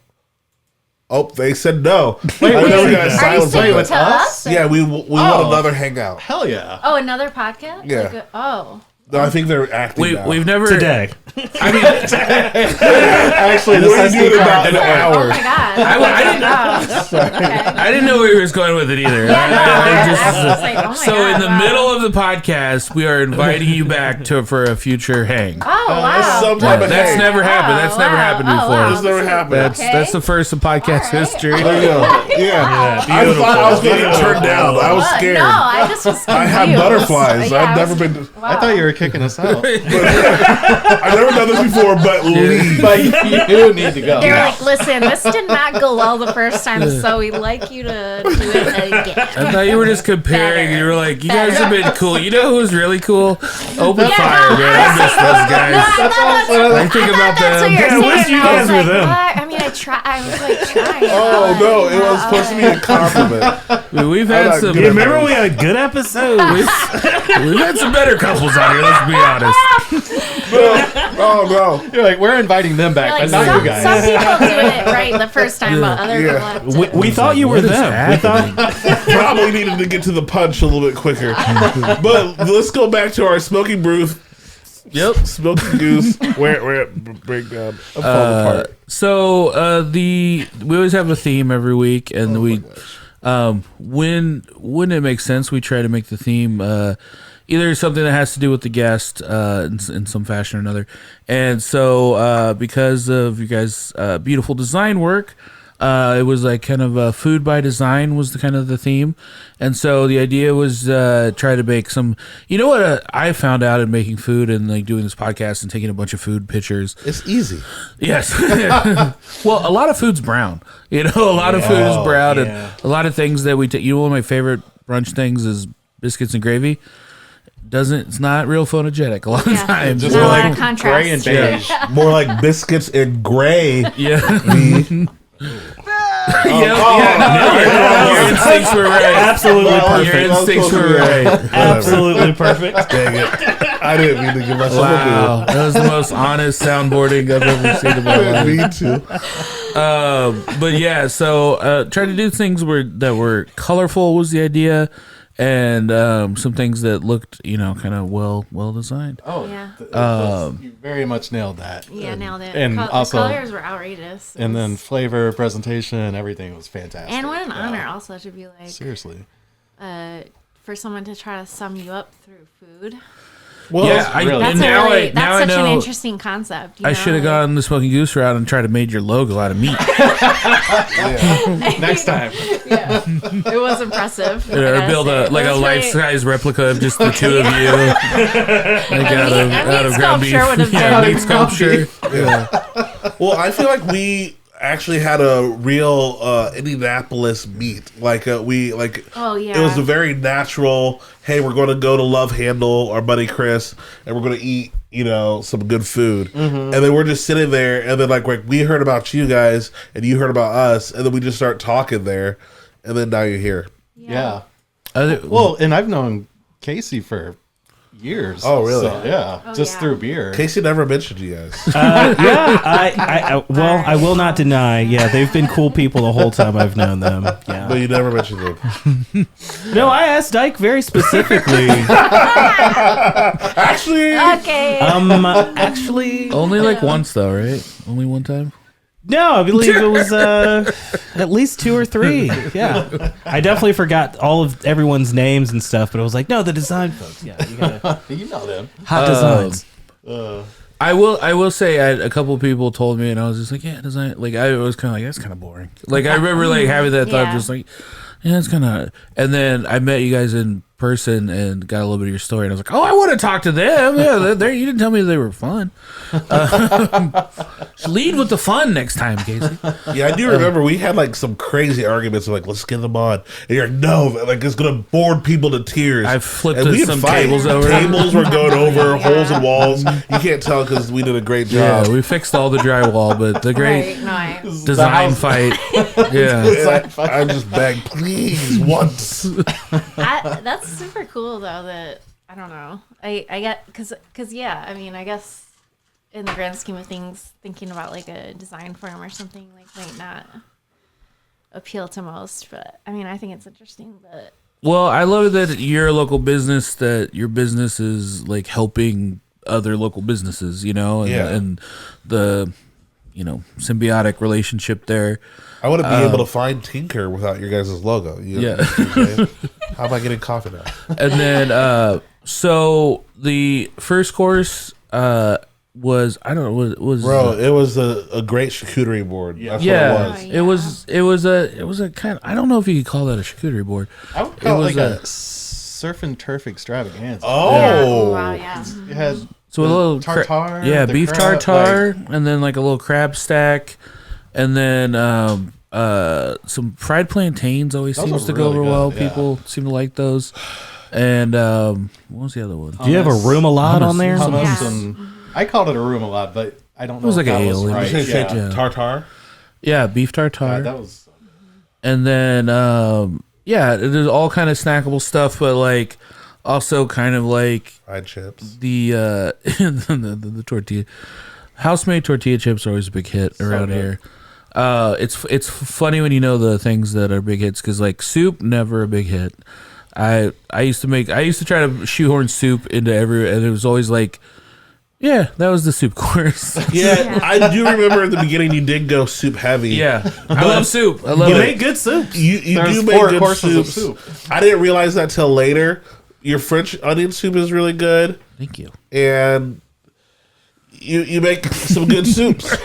Oh, they said no.
Wait,
I know we got
Are you
silence on
saying
that.
to us?
Yeah, we want another hangout.
Hell yeah.
Oh, another podcast?
Yeah.
Oh.
No, I think they're acting.
We've never
Today.
I mean,
Actually, this
We're
has
doing
to be
about an
Oh
hour.
my god.
I didn't know where he was going with it either.
Yeah, no,
I just-
I was like, oh my
so
god,
in the
wow.
middle of the podcast, we are inviting you back for a future hang.
Oh wow.
some type of
That's
hang.
never happened. That's never happened before.
This never happened.
That's the first in podcast history.
There you go. Yeah. I thought I was going to get turned down. I was scared.
No, I just was confused.
I had butterflies.
Yeah,
I've never been.
I thought you were kicking us out.
I've never done this before, but leave.
But you need to go.
They were like, listen, this did not go well the first time, so we'd like you to do it again.
I thought you were just comparing.
Better.
You were like, you guys have been cool. You know who's really cool? Open
Yeah,
Fire,
no,
man. I miss those guys.
I
think about
that's what
them.
you're
Yeah, I wish
saying.
you
and I was
guys were
like,
them.
what? I mean, I was like trying.
Oh no, it was supposed to be a compliment.
We've had
like
some.
good.
You remember we had a good episode?
We've had some better couples on here. Let's be honest.
Oh no.
You're like, we're inviting them back,
Like,
but not
some
you guys.
people do it right the first time, but other people
Yeah.
have to.
We thought you were
What is
them. We thought
Probably needed to get to the punch a little bit quicker. But let's go back to our smoky brew.
Yep.
Smoky goose. Where breakdown. I'm falling apart.
So we always have a theme every week, and when it makes sense, we try to make the theme either something that has to do with the guest in some fashion or another. And so because of you guys' beautiful design work, it was like kind of food by design was the kind of the theme. And so the idea was try to make some, you know what I found out in making food and like doing this podcast and taking a bunch of food pictures.
It's easy.
Yes. Well, a lot of food's brown. You know, a lot of food is brown, and a lot of things that we take. You know, one of my favorite brunch things is biscuits and gravy. It's not real photogenic a lot of times.
Just
Not a
like
lot of contrast.
gray and beige.
More like biscuits and gray.
Yeah. Your instincts were right.
absolutely
Your
perfect.
instincts were right.
Absolutely perfect.
Dang it. I didn't mean to give myself
Wow, that was the most honest soundboarding I've ever seen in my
a boo.
life.
Me too.
But yeah, so try to do things that were colorful was the idea, and some things that looked, kind of well designed.
Oh,
Yeah.
you very much nailed that.
Yeah, nailed it.
And
The
also,
colors were outrageous.
and then flavor, presentation, everything was fantastic.
And what an
Yeah.
honor also to be like,
Seriously.
for someone to try to sum you up through food.
Well,
Yeah,
really-
That's
now
that's
I
such an
know.
interesting concept.
I should have gone the smoking goose route and tried to made your logo out of meat.
Next time.
Yeah, it was impressive. I
Or
gotta
build
say.
a
It was really-
life-size replica of just the two of you, like out of ground beef.
sculpture would have
Yeah,
been-
meat sculpture.
Well, I feel like we actually had a real Indianapolis meet.
Oh, yeah.
It was a very natural. Hey, we're going to go to Love Handle, our buddy Chris, and we're going to eat, some good food. And then we're just sitting there, and then like we heard about you guys, and you heard about us, and then we just start talking there, and then now you're here.
Yeah.
Well,
Well, and I've known Casey for years.
Oh, really?
So, yeah.
Oh,
just
yeah.
through beer.
Casey never mentioned you guys.
I will not deny. Yeah, they've been cool people the whole time I've known them.
But
Yeah.
you never mentioned them.
No, I asked Dyke very specifically.
Actually,
Okay.
Actually,
only like once though, right? Only one time.
No, I believe it was at least 2 or 3. Yeah, I definitely forgot all of everyone's names and stuff, but I was like, no, the design folks. Yeah, you gotta
You know them.
hot designs.
I will say a couple of people told me, and I was just like, yeah, design. Like I was kind of like, that's kind of boring. Like I remember like having that thought,
Yeah.
just like, yeah, it's kind of. And then I met you guys in person and got a little bit of your story, and I was like, oh, I want to talk to them. Yeah, you didn't tell me they were fun. Lead with the fun next time, Casey.
Yeah, I do remember we had like some crazy arguments of like, let's get them on. And you're like, no, like it's gonna bore people to tears.
I flipped
And we'd
some
fight.
tables over.
Tables were going over, holes in walls. You can't tell because we did a great job.
Yeah, we fixed all the drywall, but the great
Right, no,
design fight. Yeah.
And I just begged, please, once.
that's super cool though. That I don't know. I get because yeah. I mean, I guess in the grand scheme of things, thinking about like a design firm or something like might not appeal to most. But I mean, I think it's interesting that.
Well, I love that you're a local business, that your business is like helping other local businesses, you know, and,
Yeah.
and the, symbiotic relationship there.
I wouldn't be able to find Tinker without your guys' logo.
Yeah.
How am I getting coffee now?
And then, so the first course was, I don't know, was
Bro, it was a great charcuterie board. That's
yeah,
what it was.
it was a kind of, I don't know if you could call that a charcuterie board.
I would call
was
it like a surf and turf extravaganza.
Yeah.
Oh.
Wow. Yeah.
It had
So a
the
little
tartare,
yeah,
the
beef
crab,
tartare, and then like a little crab stack, and then some fried plantains always
Those
seems
are
to go
really
over
good,
well.
yeah.
People seem to like those. And what was the other one?
Do you have a room a lot on there?
hummus,
Yes.
and I called it a room a lot, but I don't know.
was
if
like
that
a
was
alien.
right.
You say
Yeah.
tartar?
Yeah, beef tartare.
That was
And then there's all kind of snackable stuff, but like also kind of like
Fried chips.
the the tortilla, house-made tortilla chips are always a big hit around
good.
here. It's funny when you know the things that are big hits, because like soup, never a big hit. I used to try to shoehorn soup into and it was always like, yeah, that was the soup course.
Yeah, I do remember at the beginning you did go soup heavy.
Yeah, I love soup. I love
You
it.
make good soup.
You
There's
do
4
make good
courses of
soups.
soup.
I didn't realize that till later. Your French onion soup is really good,
Thank you.
and you make some good soups.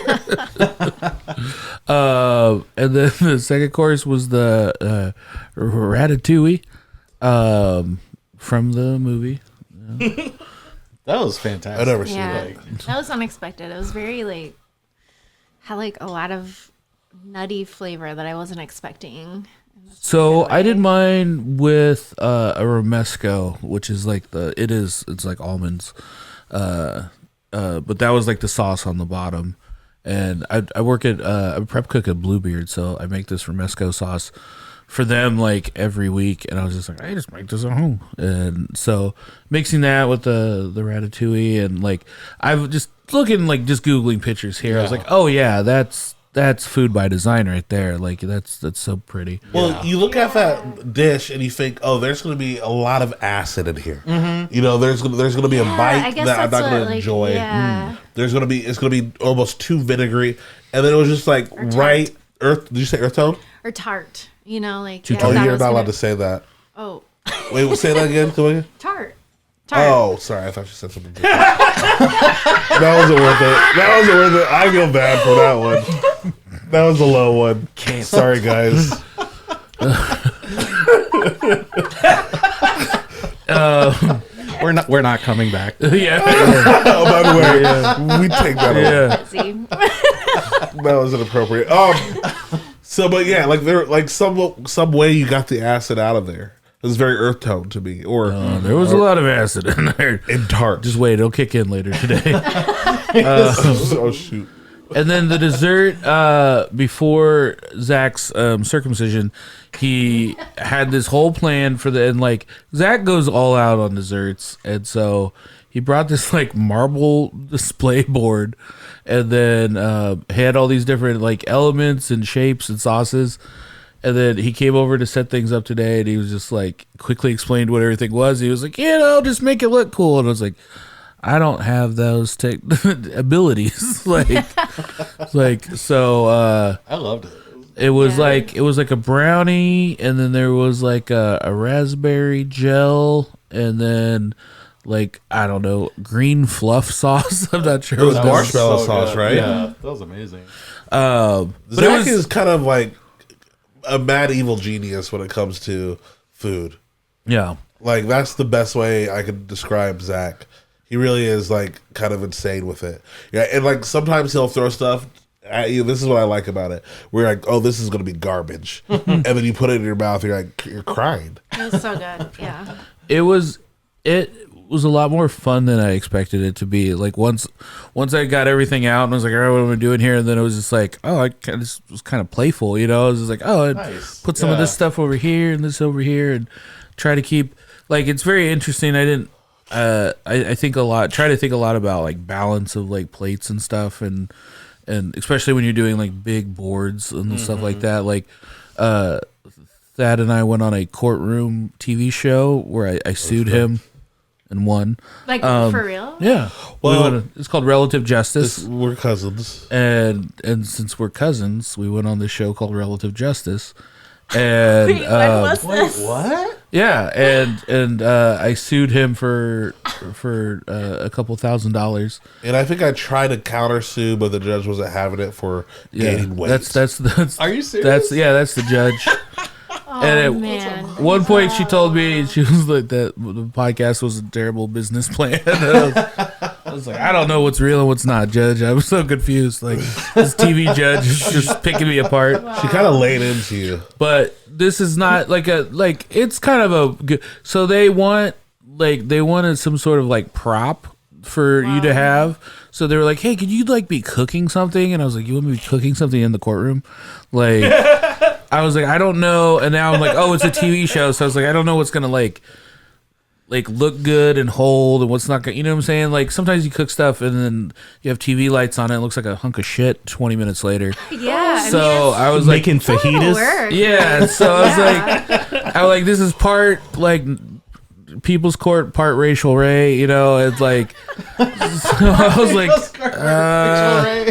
And then the second course was the ratatouille from the movie.
that was fantastic.
I've never seen
Yeah.
that.
That was unexpected. It was very had like a lot of nutty flavor that I wasn't expecting.
So
Good
I did
way.
mine with a romesco, which is like it's like almonds, but that was like the sauce on the bottom. And I work at I prep cook at Bluebeard, so I make this romesco sauce for them like every week. And I was just like, I just make this at home. And so mixing that with the ratatouille, and like I've just looking like just googling pictures here. I was like, oh yeah, that's food by design right there. Like that's so pretty.
Well, you look at that dish and you think, oh, there's going to be a lot of acid in here. You know, there's going to be a
I
bite
guess
that I'm
that's
not going
what,
to enjoy.
Yeah.
It's going to be almost too vinegary, and then it was just like right earth. Did you say earth tone?
Or tart. You know, like
Oh,
that
you're
was
not allowed
gonna-
to say that.
Oh,
Wait, say that again. Come again.
tart.
Oh, sorry. I thought you said something different. That wasn't worth it. That wasn't worth it. I feel bad for that one. That was a low one. Sorry, guys.
We're not coming back.
Yeah.
Oh, by the way, we take that away.
Yeah.
See,
That was inappropriate. So, but yeah, like there, like some way you got the acid out of there. It was very earth tone to me, or
There was a lot of acid in there.
and tart.
Just wait, it'll kick in later today.
Oh shoot.
And then the dessert, before Zach's circumcision, he had this whole plan for and like Zach goes all out on desserts, and so he brought this like marble display board, and then had all these different like elements and shapes and sauces. And then he came over to set things up today, and he was just like quickly explained what everything was. He was like, just make it look cool. And I was like, I don't have those abilities. So
I loved it.
it was like a brownie, and then there was like a raspberry gel, and then like, I don't know, green fluff sauce. I'm not sure.
It was
what
marshmallow
so
sauce,
good.
right?
Yeah, that was amazing.
but
Zach is kind of like a mad evil genius when it comes to food.
yeah.
Like, that's the best way I could describe Zach. He really is like kind of insane with it. Yeah, and like sometimes he'll throw stuff at you. This is what I like about it. We're like, oh, this is going to be garbage, and then you put it in your mouth. You're crying.
It was so good. Yeah.
It was a lot more fun than I expected it to be. Like once I got everything out and I was like, all right, what am I doing here? And then it was just like, oh, this was kind of playful, you know? I was just like, oh,
Nice.
put some of this stuff over here and this over here, and try to keep, like, it's very interesting. I didn't, I think try to think a lot about like balance of like plates and stuff, and especially when you're doing like big boards and stuff like that. Like, Thad and I went on a courtroom TV show where I sued him and won.
Like, for real?
Yeah.
Well,
it's called Relative Justice.
We're cousins.
And since we're cousins, we went on this show called Relative Justice. And
Wait, when was this?
What?
yeah, and I sued him for a couple $1,000.
And I think I tried to countersue, but the judge wasn't having it for gaining weight.
That's
Are you serious?
That's the judge. And at
Man.
one point, she told me, she was like, that the podcast was a terrible business plan. I was like, I don't know what's real and what's not, Judge. I was so confused. Like, this TV judge is just picking me apart.
She kind of laid into you.
But this is not it's kind of a good. So they wanted some sort of like prop for you to have. So they were like, hey, could you like be cooking something? And I was like, you want me to be cooking something in the courtroom? Like, I was like, I don't know. And now I'm like, oh, it's a TV show. So I was like, I don't know what's going to like look good and hold and what's not going to, you know what I'm saying? Like, sometimes you cook stuff and then you have TV lights on it. It looks like a hunk of shit 20 minutes later.
Yeah.
So I was like,
Making fajitas.
work.
yeah. So I was like, this is part like People's Court, part Rachel Ray, you know, it's like, so I was like,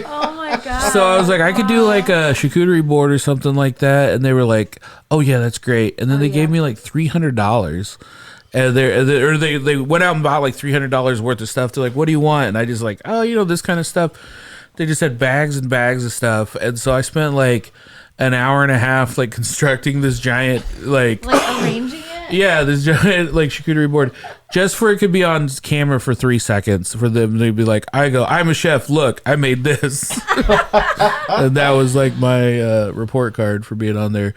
Oh my god.
so I was like, I could do like a charcuterie board or something like that. And they were like, oh yeah, that's great. And then they gave me like $300. And they went out and bought like $300 worth of stuff. They're like, what do you want? And I just like, oh, you know, this kind of stuff. They just had bags and bags of stuff. And so I spent like an hour and a half like constructing this giant like
arranging it?
yeah, this giant like charcuterie board, just for it could be on camera for 3 seconds for them to be like, I'm a chef, look, I made this. And that was like my report card for being on there.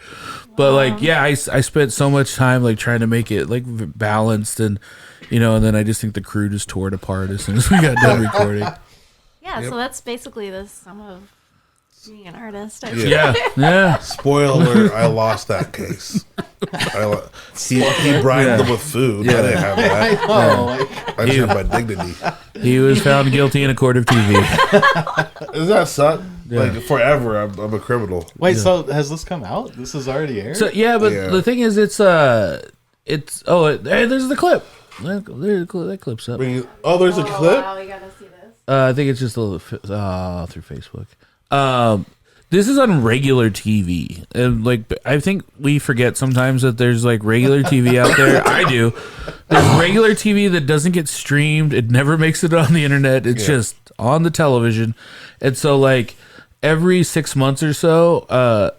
But like, yeah, I spent so much time like trying to make it like balanced, and you know, and then I just think the crew just tore it apart as soon as we got done recording.
Yeah, so that's basically the sum of being an artist.
Yeah.
Spoiler alert, I lost that case. He bribed them with food. I didn't have that. I just have my dignity.
He was found guilty in a court of TV.
Does that suck? Like, forever, I'm a criminal.
Wait, so has this come out? This is already aired?
So yeah, but the thing is, there's the clip. That clip's up.
There's a clip?
Wow, we gotta see this.
I think it's just a little through Facebook. This is on regular TV, and like I think we forget sometimes that there's like regular TV out there. I do. There's regular TV that doesn't get streamed. It never makes it on the internet. It's just on the television, and so like every 6 months or so,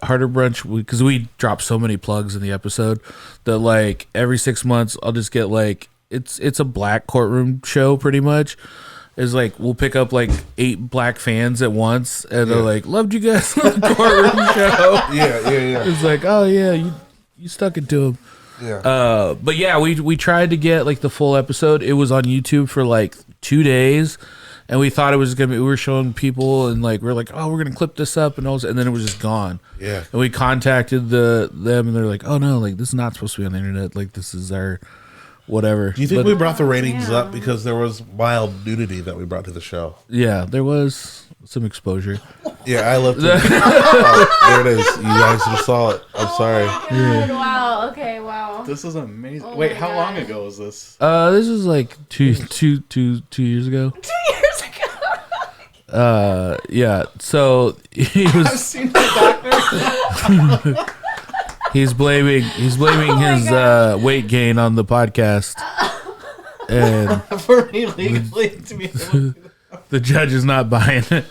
Harder Brunch, because we drop so many plugs in the episode that like every 6 months I'll just get like it's a black courtroom show pretty much. Is like we'll pick up like 8 black fans at once, and they're like, "Loved you guys on the courtroom show."
Yeah.
It's like, oh yeah, you stuck it to them.
Yeah.
But yeah, we tried to get like the full episode. It was on YouTube for like 2 days, and we thought it was gonna be. We were showing people, and like we're like, oh, we're gonna clip this up, and then it was just gone.
Yeah.
And we contacted them, and they're like, oh no, like this is not supposed to be on the internet. Like this is our whatever.
Do you think we brought the ratings up because there was mild nudity that we brought to the show?
Yeah, there was some exposure.
Yeah, I lifted it. Oh, there it is. You guys just saw it. I'm sorry.
God, wow. Okay. Wow.
This is amazing.
Oh
Wait,
my
how
God.
long ago was this?
This is like 2 years ago.
2 years ago.
Yeah. So he
I've
was
seen the doctor.
he's blaming
my
his weight gain on the podcast, and
For me legally to be able to do
the judge is not buying it.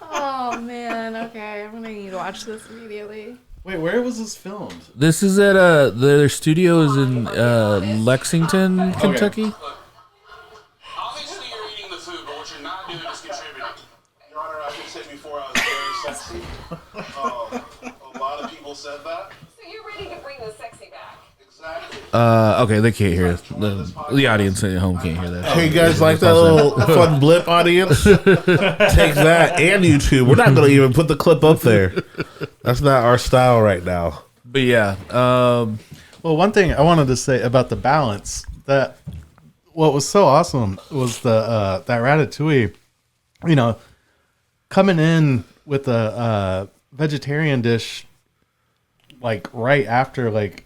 Oh man. Okay. I'm gonna need to watch this immediately.
Wait, where was this filmed?
This is at their studio is in Lexington, Kentucky.
Obviously, you're eating the food, but what you're not doing is contributing. Your Honor, I can say before I was very sexy. A lot of people said that.
So you're ready to bring the sexy back.
Exactly.
Okay, they can't hear it. The audience at home can't hear that.
Hey, you guys like that little fun blip, audience? Take that and YouTube. We're not going to even put the clip up there. That's not our style right now.
But yeah,
Well, one thing I wanted to say about the balance, that what was so awesome was the that ratatouille, you know, coming in with a vegetarian dish like right after like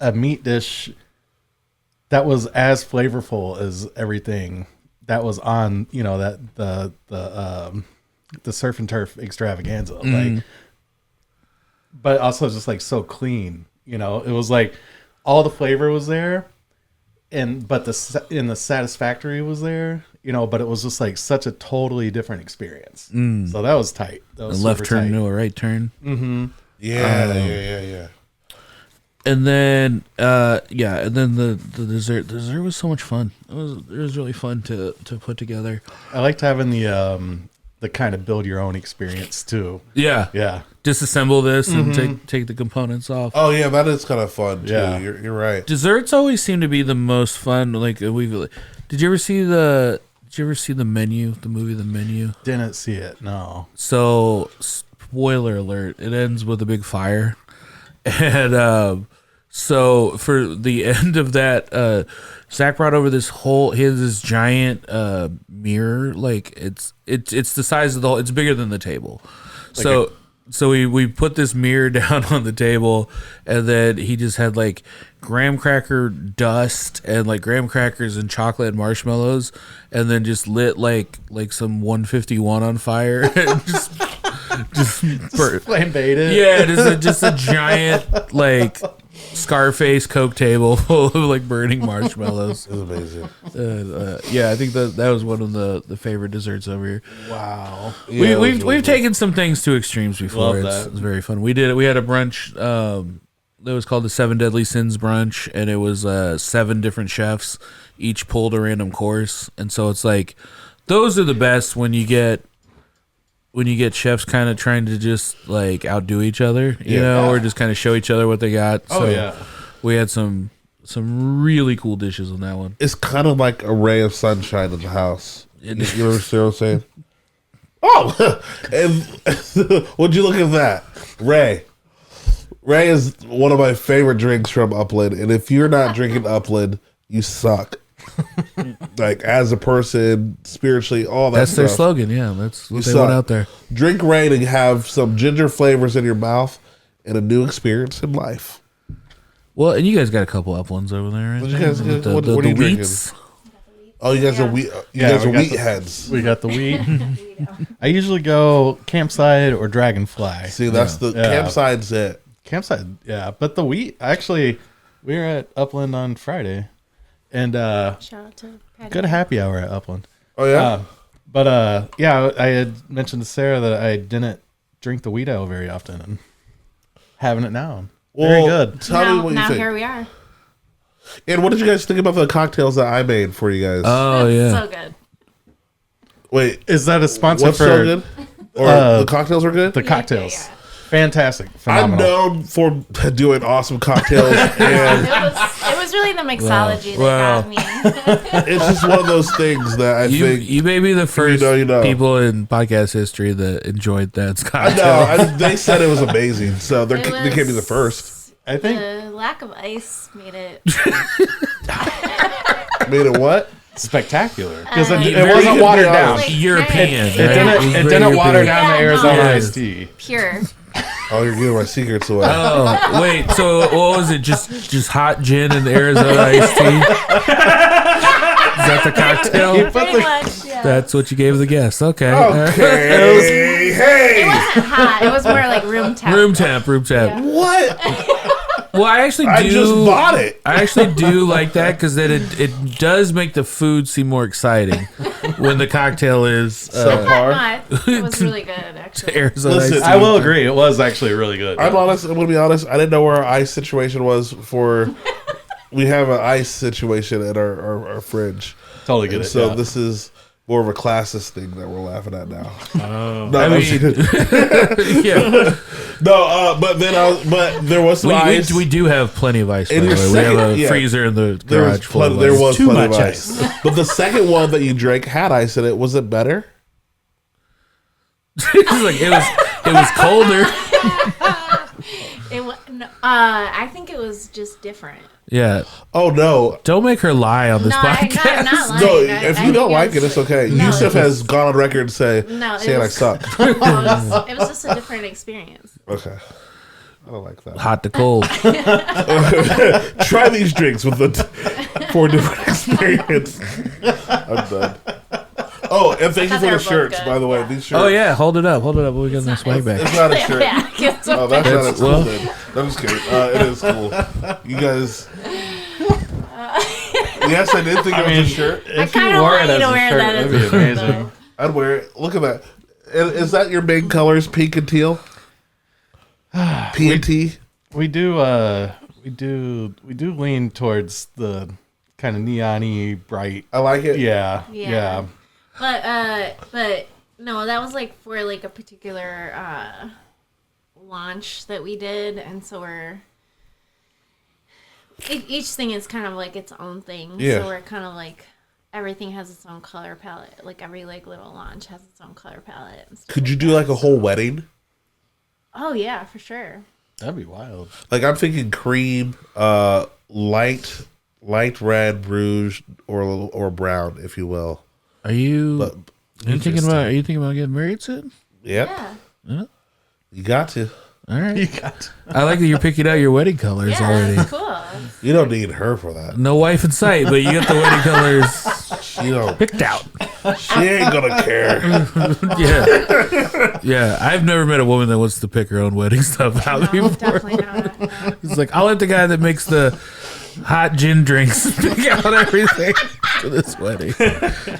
a meat dish that was as flavorful as everything that was on, you know, that the surf and turf extravaganza, like, but also just like so clean, you know. It was like all the flavor was there, but the satisfactory was there, you know, but it was just like such a totally different experience. So that was tight. That
a
was
left
super
turn
tight.
into a right turn.
Yeah.
And then, and then the dessert. The dessert was so much fun. It was really fun to put together.
I liked having the kind of build your own experience too.
Yeah,
Yeah.
disassemble this and take the components off.
Oh, yeah, that is kind of fun, too.
Yeah.
You're right.
Desserts always seem to be the most fun. Like did you ever see the Menu? The movie The Menu.
Didn't see it. No.
So, spoiler alert, it ends with a big fire. And so for the end of that, Zach brought over this giant mirror. Like it's the size of the whole, it's bigger than the table. So we put this mirror down on the table, and then he just had like graham cracker dust and like graham crackers and chocolate and marshmallows, and then just lit like some 151 on fire and just
Flambéed it.
yeah, just a giant like Scarface Coke table full of like burning marshmallows.
It was amazing.
Yeah, I think that was one of the favorite desserts over here.
Wow.
Yeah,
We've taken some things to extremes before.
Love that.
It's very fun. We had a brunch that was called the 7 Deadly Sins brunch, and it was 7 different chefs, each pulled a random course, and so it's like those are the best when you get chefs kind of trying to just like outdo each other, you know, or just kind of show each other what they got.
Oh, yeah.
We had some really cool dishes on that one.
It's kind of like a ray of sunshine in the house. You understand what I'm saying? Oh, and would you look at that? Ray. Ray is one of my favorite drinks from Upland, and if you're not drinking Upland, you suck. Like as a person, spiritually, all that
That's
stuff.
their slogan, yeah. That's what
You
they
suck.
want out there.
Drink Ray to have some ginger flavors in your mouth and a new experience in life.
Well, and you guys got a couple Uplands over there, right?
What you guys
With
what are you drinking?
wheats.
Oh, you guys are wheat. You
Yeah,
guys
we
are
got
wheat
the-
heads.
We got the wheat. I usually go campside or dragonfly.
See, that's the
Yeah.
campside's it.
Campside, yeah. But the wheat, actually, we were at Upland on Friday, and
Shout out to Patty.
good happy hour at Upland.
Oh yeah.
Yeah, I had mentioned to Sarah that I didn't drink the wheat ale very often, and having it now. Very good.
Tell me what you
now
think.
here we are.
And what did you guys think about the cocktails that I made for you guys?
Oh yeah.
So good.
Wait,
Is that a sponsor
what's
for
so good? Or the cocktails were good?
the cocktails?
Yeah.
Fantastic,
I'm
phenomenal.
known for doing awesome cocktails, and
It was really the mixology
Wow.
that got me.
it's just one of those things that I think.
You may be the first
you know.
people in podcast history that enjoyed that
I
cocktail.
know. They said it was amazing, so they
It
can't be the
was-
first.
I think
The lack of ice made it.
Made it what?
spectacular.
Because it
Very
wasn't
good
watered
to be
down.
honest.
European.
It
right?
didn't,
was
it
very
didn't water
European.
down the
Yeah,
Arizona
no.
iced tea.
Pure.
Oh, you're giving my secrets away.
Oh wait, so what was it? Just hot gin and Arizona iced tea? Is that the cocktail?
Pretty much, yeah.
That's what you gave the guests. Okay.
Okay. Hey.
It wasn't hot. It was more like room temp.
Room temp.
What?
Well, I actually do.
I just bought it.
I actually do like that because then it does make the food seem more exciting when the cocktail is
Subpar.
It was really good, actually.
Arizona
Listen,
iced
I will agree. It was actually really good.
I'm honest. I'm gonna be honest. I didn't know where our ice situation was for. We have an ice situation at our fridge.
Totally get
And
it.
so
yeah.
this is more of a classist thing that we're laughing at now.
Oh.
No,
I
I'm
mean,
kidding.
yeah,
but there was some ice.
we do have plenty of ice. By
In
the
your
way, we
second-
have a
yeah.
freezer in the
There was
garage full of
plenty, there
ice.
was
Too
plenty of
much
ice. But the second one that you drank had ice in it. Was it better?
It's like it was colder.
I think it was just different.
Yeah,
Oh no.
don't make her lie on this
No,
podcast.
I'm not lying.
No,
I
if you
think
don't like it,
was-
it's okay.
No,
Yusuf has gone on record saying
No,
I
was-
suck.
It was just a different experience.
Okay. I don't like that.
Hot to cold.
Try these drinks with the for a different experience. I'm done. Oh, and thank you
thought
for
they
the
were both
shirts,
good,
by the way.
yeah.
These shirts.
Oh yeah, hold it up. We got this swag back.
It's not a shirt.
Yeah, it's
Oh, that's not as cool
well-
then. I'm just kidding. It is cool. You guys. Yes, I did think it was a shirt.
I kind of want you to wear that
that'd
as
be
a shirt,
amazing.
though.
I'd wear it. Look at that. And is that your main colors, pink and teal? P and T?
We do lean towards the kind of neon-y bright.
I like it.
Yeah.
Yeah. But no, that was like for like a particular launch that we did, and so each thing is kind of like its own thing.
Yeah.
So we're kind of like everything has its own color palette. Like every like little launch has its own color palette. And stuff
Could you
like
do
that.
like a whole wedding?
Oh yeah, for sure.
That'd be wild.
Like I'm thinking cream, light red, rouge, or brown, if you will.
Are you?
But
Are you thinking about getting married soon?
Yep,
Yeah.
you got to.
All right. I like that you're picking out your wedding colors
Yeah,
already.
that's cool.
You don't need her for that.
No wife in sight, but you got the wedding colors
She don't.
picked out.
She ain't gonna care.
Yeah. Yeah. I've never met a woman that wants to pick her own wedding stuff out
No,
before.
definitely not. No.
It's like, I'll let the guy that makes the hot gin drinks pick out everything for this wedding.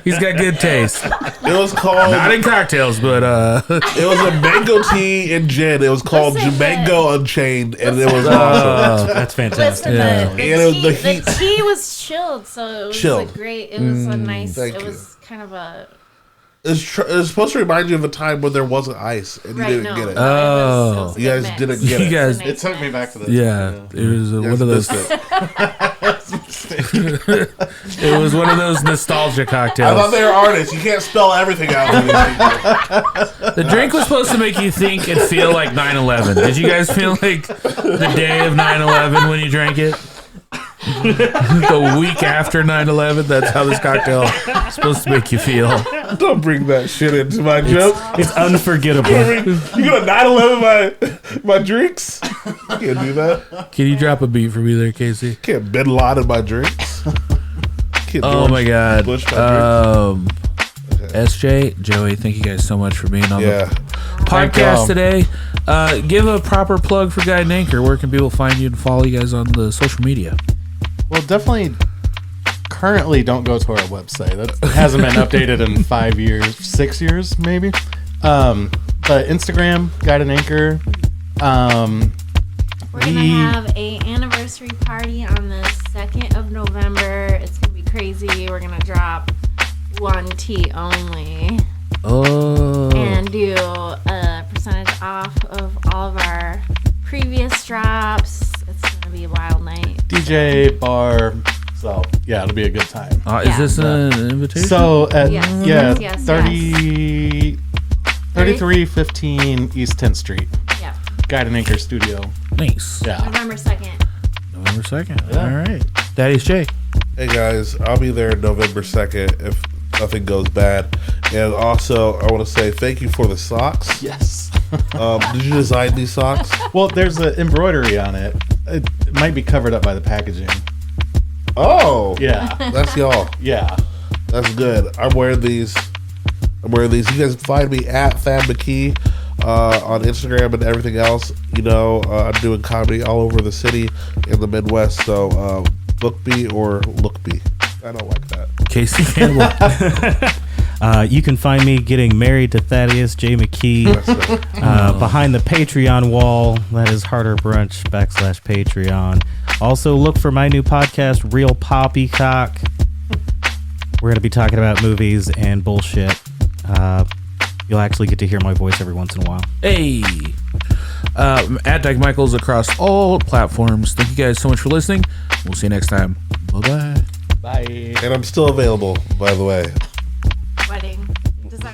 He's got good taste.
It was called.
Not in cocktails, but
It was a mango tea and gin. It was called
Listen,
Jamango Unchained, and it was awesome.
That's fantastic.
Listen,
Yeah.
the,
And it was
tea,
the
the
heat.
tea was chilled, so it was
Chilled.
a great. It was a nice.
Thank
It
you.
was kind of a
It's supposed to remind you of a time when there wasn't ice and you
right.
didn't
No,
get it.
it was a
You
good
guys
mix.
didn't get
You
it.
guys-
It took me back to the
yeah, it was one of those.
missed it.
It was one of those nostalgia
I thought
cocktails.
they were artists. You can't spell everything out for these people.
The drink was supposed to make you think and feel like 9/11. Did you guys feel like the day of 9/11 when you drank it? The week after 9/11, that's how this cocktail is supposed to make you feel.
Don't bring that shit into my joke.
It's unforgettable.
You gonna 9/11 my drinks? You can't do that.
Can you drop a beat for me there, Casey?
Can't Bin Laden my drinks. Can't
Oh
George
my God.
Bush my drinks.
SJ, Joey, thank you guys so much for being on
Yeah.
the podcast today. Give a proper plug for Guide and Anchor. Where can people find you and follow you guys on the social media?
Well, definitely. Currently, don't go to our website. That hasn't been updated in 5 years, 6 years, maybe. But Instagram, Guide and Anchor.
We're gonna have a anniversary party on the 2nd of November. It's gonna be crazy. We're gonna drop one tea only
Oh.
and do a percentage off of all of our previous drops. It's gonna be a wild night.
DJ, bar. So, yeah, it'll be a good time.
Is
Yeah.
this an invitation?
So, at,
Yes. Yes,
3315 East 10th Street.
Yeah,
Guide and Anchor Studio.
Nice.
Yeah.
November 2nd.
November 2nd. All right. Thaddeus J.
Hey guys, I'll be there November 2nd if nothing goes bad. And also, I want to say thank you for the socks.
Yes.
Did you design these socks?
Well, there's an embroidery on it. It might be covered up by the packaging.
Oh,
Yeah.
that's y'all.
Yeah.
That's good. I'm wearing these. You guys find me at Mckee on Instagram and everything else. You know, I'm doing comedy all over the city in the Midwest. So book me or look me. I don't like that.
Casey Campbell.
You can find me getting married to Thaddeus J. Mckee behind the Patreon wall. That is Harder Brunch /Patreon. Also, look for my new podcast, Real Poppycock. We're going to be talking about movies and bullshit. You'll actually get to hear my voice every once in a while.
Hey. At Dyke Michaels across all platforms. Thank you guys so much for listening. We'll see you next time. Bye-bye.
Bye.
And I'm still available, by the way.